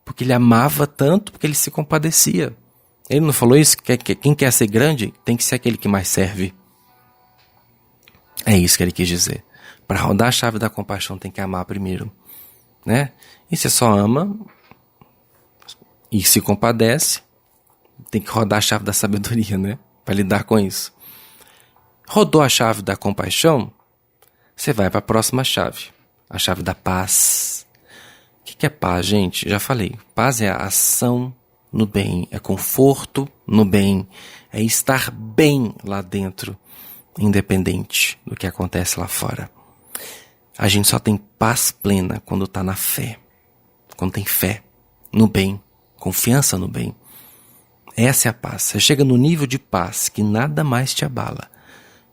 Speaker 1: porque ele amava tanto, porque ele se compadecia. Ele não falou isso? Que quem quer ser grande tem que ser aquele que mais serve. É isso que ele quis dizer. Para rodar a chave da compaixão tem que amar primeiro, né? E você só ama e se compadece, tem que rodar a chave da sabedoria, né? Para lidar com isso. Rodou a chave da compaixão, você vai para a próxima chave. A chave da paz. O que é paz, gente? Já falei. Paz é a ação no bem, é conforto no bem, é estar bem lá dentro, independente do que acontece lá fora. A gente só tem paz plena quando está na fé, quando tem fé no bem, confiança no bem. Essa é a paz. Você chega no nível de paz que nada mais te abala.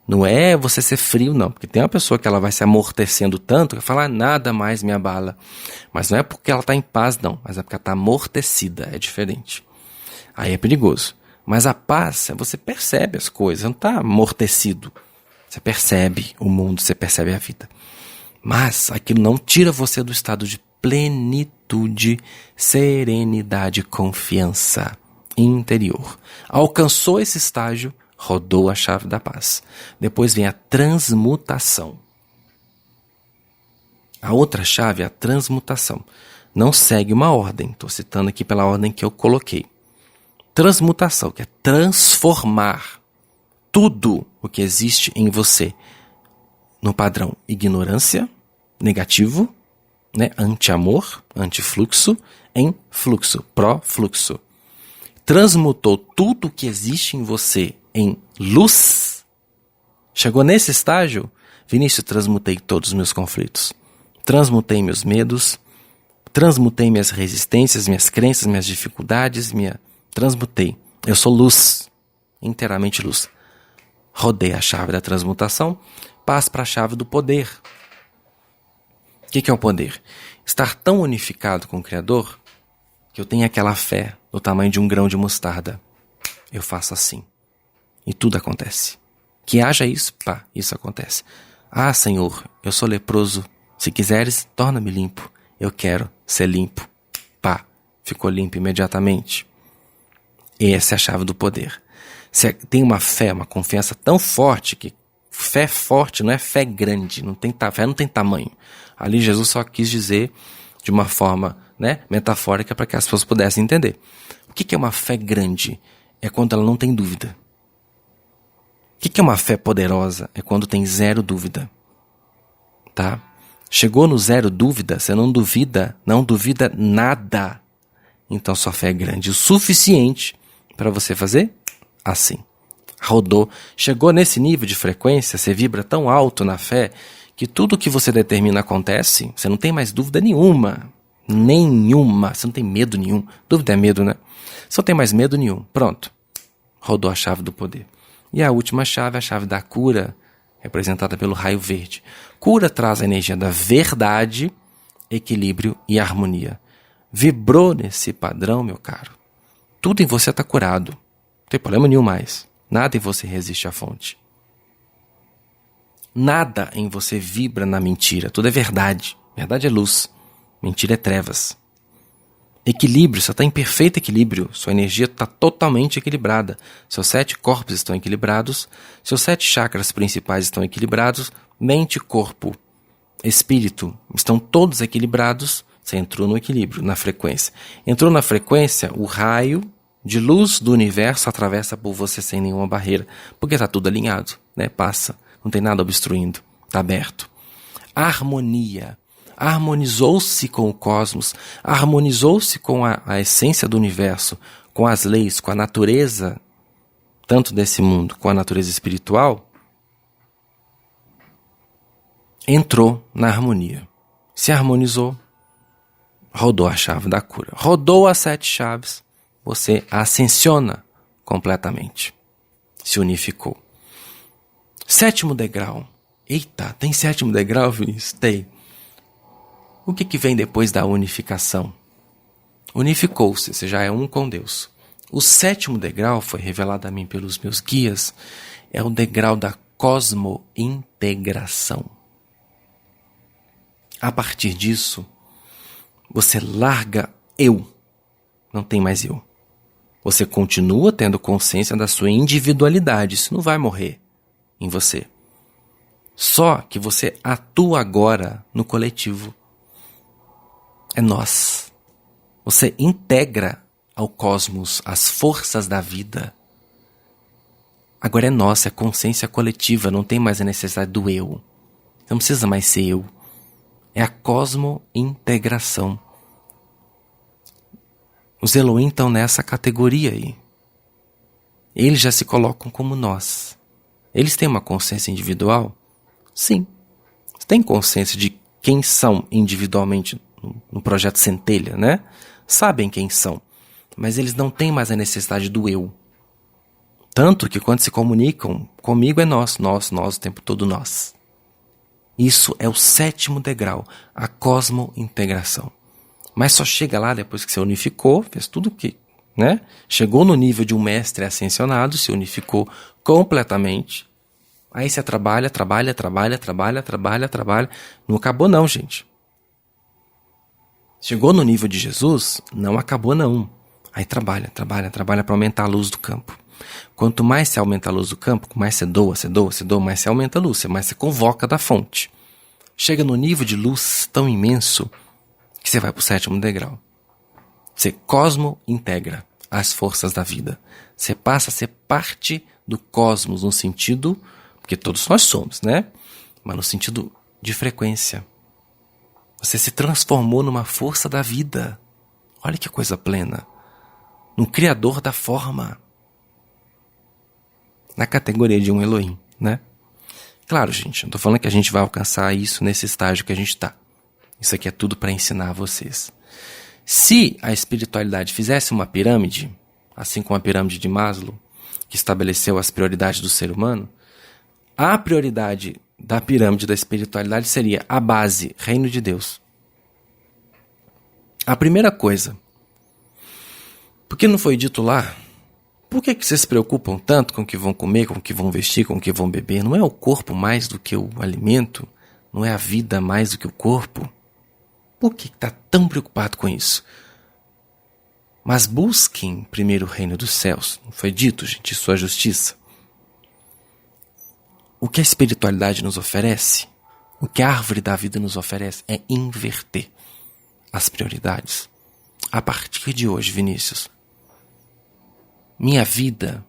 Speaker 1: Não é você ser frio, não, porque tem uma pessoa que ela vai se amortecendo tanto que fala, nada mais me abala. Mas não é porque ela está em paz, não, mas é porque ela está amortecida, é diferente. Aí é perigoso. Mas a paz, você percebe as coisas, não está amortecido. Você percebe o mundo, você percebe a vida. Mas aquilo não tira você do estado de plenitude, serenidade, confiança interior. Alcançou esse estágio, rodou a chave da paz. Depois vem a transmutação. A outra chave é a transmutação. Não segue uma ordem. Estou citando aqui pela ordem que eu coloquei. Transmutação, que é transformar tudo o que existe em você no padrão ignorância, negativo, né, anti-amor, anti-fluxo, em fluxo, pró-fluxo. Transmutou tudo o que existe em você em luz. Chegou nesse estágio, Vinícius, transmutei todos os meus conflitos. Transmutei meus medos, transmutei minhas resistências, minhas crenças, minhas dificuldades, transmutei. Eu sou luz, inteiramente luz. Rodei a chave da transmutação, passo para a chave do poder. O que é o poder? Estar tão unificado com o Criador que eu tenho aquela fé do tamanho de um grão de mostarda. Eu faço assim. E tudo acontece. Que haja isso, pá, isso acontece. Ah, Senhor, eu sou leproso. Se quiseres, torna-me limpo. Eu quero ser limpo. Pá, ficou limpo imediatamente. Essa é a chave do poder. Você tem uma fé, uma confiança tão forte que fé forte não é fé grande, fé não tem tamanho. Ali Jesus só quis dizer de uma forma, né, metafórica para que as pessoas pudessem entender. O que é uma fé grande? É quando ela não tem dúvida. O que é uma fé poderosa? É quando tem zero dúvida. Tá? Chegou no zero dúvida, você não duvida nada Então sua fé é grande o suficiente para você fazer assim. Rodou, chegou nesse nível de frequência, você vibra tão alto na fé, que tudo que você determina acontece, você não tem mais dúvida nenhuma. Nenhuma. Você não tem medo nenhum. Dúvida é medo, né? Você não tem mais medo nenhum. Pronto. Rodou a chave do poder. E a última chave é a chave da cura, representada pelo raio verde. Cura traz a energia da verdade, equilíbrio e harmonia. Vibrou nesse padrão, meu caro. Tudo em você está curado. Não tem problema nenhum mais. Nada em você resiste à fonte. Nada em você vibra na mentira. Tudo é verdade. Verdade é luz. Mentira é trevas. Equilíbrio, você está em perfeito equilíbrio. Sua energia está totalmente equilibrada. Seus 7 corpos estão equilibrados. Seus 7 chakras principais estão equilibrados. Mente, corpo, espírito estão todos equilibrados. Você entrou no equilíbrio, na frequência. Entrou na frequência, o raio de luz do universo atravessa por você sem nenhuma barreira. Porque está tudo alinhado, né? Passa. Não tem nada obstruindo. Está aberto. Harmonia. Harmonizou-se com o cosmos, harmonizou-se com a essência do universo, com as leis, com a natureza, tanto desse mundo, com a natureza espiritual, entrou na harmonia. Se harmonizou, rodou a chave da cura. Rodou as 7 chaves, você ascensiona completamente. Se unificou. 7º degrau. Eita, tem 7º degrau, Vinícius? Tem. O que vem depois da unificação? Unificou-se, você já é um com Deus. O 7º degrau foi revelado a mim pelos meus guias, é o degrau da cosmo-integração. A partir disso, você larga eu, não tem mais eu. Você continua tendo consciência da sua individualidade, isso não vai morrer em você. Só que você atua agora no coletivo. É nós. Você integra ao cosmos as forças da vida. Agora é nossa, é consciência coletiva, não tem mais a necessidade do eu. Não precisa mais ser eu. É a cosmo-integração. Os Elohim estão nessa categoria aí. Eles já se colocam como nós. Eles têm uma consciência individual? Sim. Tem consciência de quem são individualmente no projeto Centelha, né? Sabem quem são, mas eles não têm mais a necessidade do eu. Tanto que quando se comunicam, comigo é nós, o tempo todo nós. Isso é o 7º degrau, a cosmo-integração. Mas só chega lá depois que você unificou, fez tudo o que, né? Chegou no nível de um mestre ascensionado, se unificou completamente. Aí você trabalha. Não acabou não, gente. Chegou no nível de Jesus, não acabou não. Aí trabalha para aumentar a luz do campo. Quanto mais você aumenta a luz do campo, mais você doa, mais você aumenta a luz, mais você convoca da fonte. Chega no nível de luz tão imenso que você vai para o 7º degrau. Você cosmo-integra as forças da vida. Você passa a ser parte do cosmos no sentido, porque todos nós somos, né? Mas no sentido de frequência. Você se transformou numa força da vida. Olha que coisa plena. No criador da forma. Na categoria de um Elohim, né? Claro, gente, não estou falando que a gente vai alcançar isso nesse estágio que a gente está. Isso aqui é tudo para ensinar a vocês. Se a espiritualidade fizesse uma pirâmide, assim como a pirâmide de Maslow, que estabeleceu as prioridades do ser humano, a prioridade da pirâmide da espiritualidade seria a base, reino de Deus. A primeira coisa, porque não foi dito lá, por que vocês se preocupam tanto com o que vão comer, com o que vão vestir, com o que vão beber? Não é o corpo mais do que o alimento? Não é a vida mais do que o corpo? Por que está tão preocupado com isso? Mas busquem primeiro o reino dos céus. Não foi dito, gente, sua justiça. O que a espiritualidade nos oferece, o que a árvore da vida nos oferece é inverter as prioridades. A partir de hoje, Vinícius, minha vida,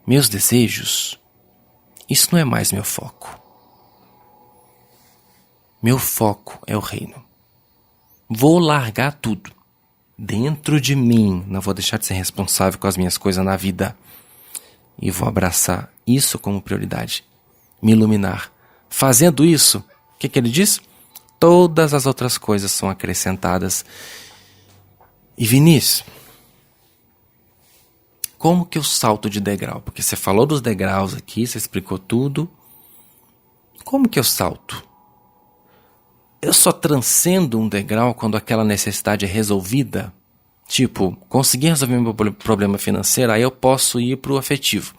Speaker 1: meus desejos, isso não é mais meu foco. Meu foco é o reino. Vou largar tudo. dentro de mim. Não vou deixar de ser responsável com as minhas coisas na vida. E vou abraçar isso como prioridade. Me iluminar. Fazendo isso, o que ele diz? Todas as outras coisas são acrescentadas. E Vinícius, como que eu salto de degrau? Porque você falou dos degraus aqui, você explicou tudo. Como que eu salto? Eu só transcendo um degrau quando aquela necessidade é resolvida? Tipo, consegui resolver meu problema financeiro, aí eu posso ir para o afetivo.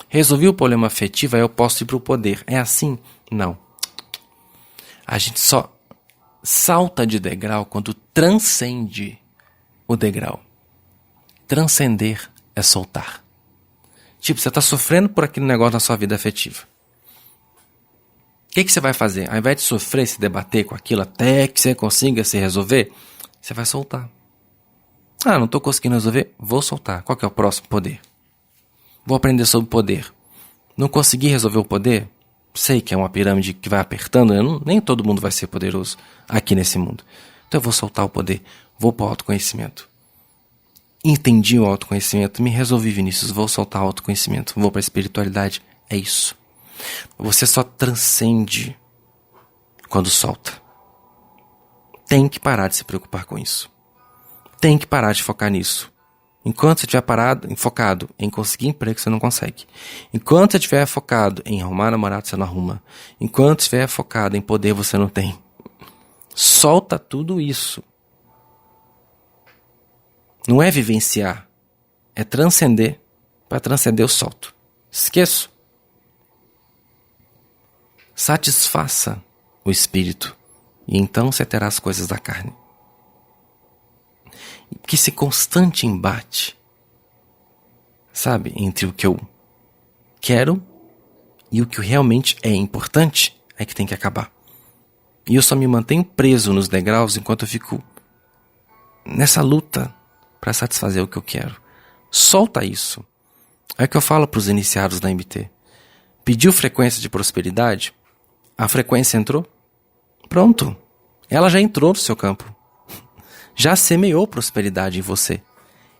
Speaker 1: Resolvi o problema afetivo, aí eu posso ir para o poder. É assim? Não. A gente só salta de degrau quando transcende o degrau. Transcender é soltar. Tipo, você está sofrendo por aquele negócio na sua vida afetiva. O que você vai fazer? Ao invés de sofrer, se debater com aquilo até que você consiga se resolver, você vai soltar. Ah, não estou conseguindo resolver? Vou soltar. Qual que é o próximo poder? Vou aprender sobre poder. Não consegui resolver o poder? Sei que é uma pirâmide que vai apertando. Nem todo mundo vai ser poderoso aqui nesse mundo. Então eu vou soltar o poder. Vou para o autoconhecimento. Entendi o autoconhecimento. Me resolvi, Vinícius. Vou soltar o autoconhecimento. Vou para a espiritualidade. É isso. Você só transcende quando solta. Tem que parar de se preocupar com isso. Tem que parar de focar nisso. Enquanto você estiver focado em conseguir emprego, você não consegue. Enquanto você estiver focado em arrumar namorado, você não arruma. Enquanto estiver focado em poder, você não tem. Solta tudo isso. Não é vivenciar. É transcender. Para transcender, eu solto. Esqueço. Satisfaça o espírito. E então você terá as coisas da carne. Que esse constante embate, sabe, entre o que eu quero e o que realmente é importante, é que tem que acabar. E eu só me mantenho preso nos degraus enquanto eu fico nessa luta para satisfazer o que eu quero. Solta isso. É o que eu falo para os iniciados da MT. Pediu frequência de prosperidade? A frequência entrou? Pronto. Ela já entrou no seu campo. Já semeou prosperidade em você.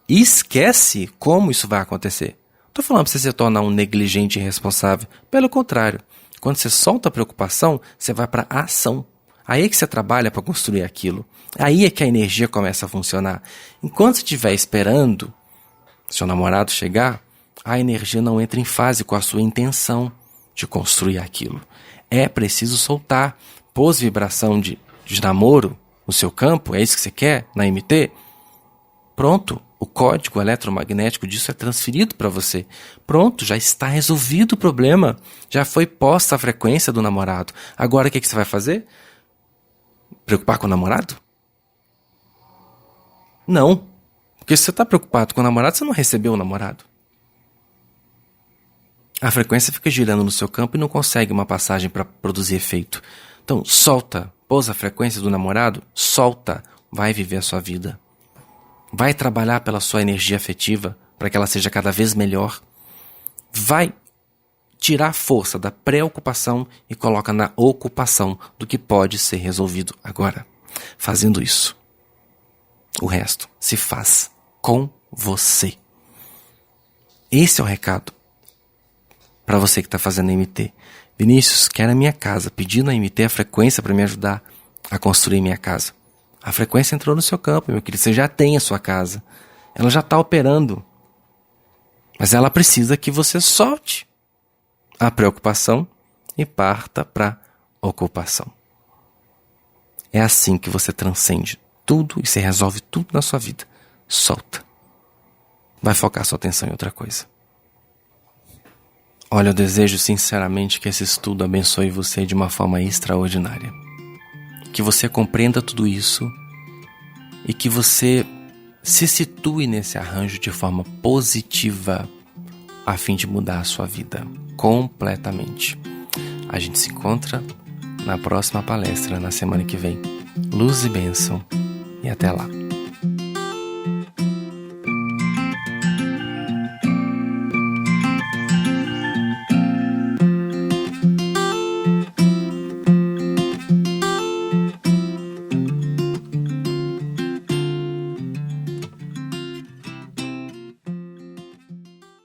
Speaker 1: E esquece como isso vai acontecer. Não estou falando para você se tornar um negligente e irresponsável. Pelo contrário. Quando você solta a preocupação, você vai para a ação. Aí é que você trabalha para construir aquilo. Aí é que a energia começa a funcionar. Enquanto você estiver esperando seu namorado chegar, a energia não entra em fase com a sua intenção de construir aquilo. É preciso soltar. Pôs vibração de namoro no seu campo, é isso que você quer na MT? Pronto, o código eletromagnético disso é transferido para você. Pronto, já está resolvido o problema. Já foi posta a frequência do namorado. Agora o que você vai fazer? Preocupar com o namorado? Não, porque se você está preocupado com o namorado, você não recebeu o namorado. A frequência fica girando no seu campo e não consegue uma passagem para produzir efeito. Então, solta. Pôs a frequência do namorado? Solta. Vai viver a sua vida. Vai trabalhar pela sua energia afetiva para que ela seja cada vez melhor. Vai tirar a força da preocupação e coloca na ocupação do que pode ser resolvido agora. Fazendo isso, o resto se faz com você. Esse é o recado para você que está fazendo MT. Vinícius, quero a minha casa. Pedi na MT a frequência para me ajudar a construir minha casa. A frequência entrou no seu campo, meu querido. Você já tem a sua casa. Ela já está operando. Mas ela precisa que você solte a preocupação e parta para a ocupação. É assim que você transcende tudo e você resolve tudo na sua vida. Solta. Vai focar sua atenção em outra coisa. Olha, eu desejo sinceramente que esse estudo abençoe você de uma forma extraordinária. Que você compreenda tudo isso e que você se situe nesse arranjo de forma positiva a fim de mudar a sua vida completamente. A gente se encontra na próxima palestra na semana que vem. Luz e bênção e até lá.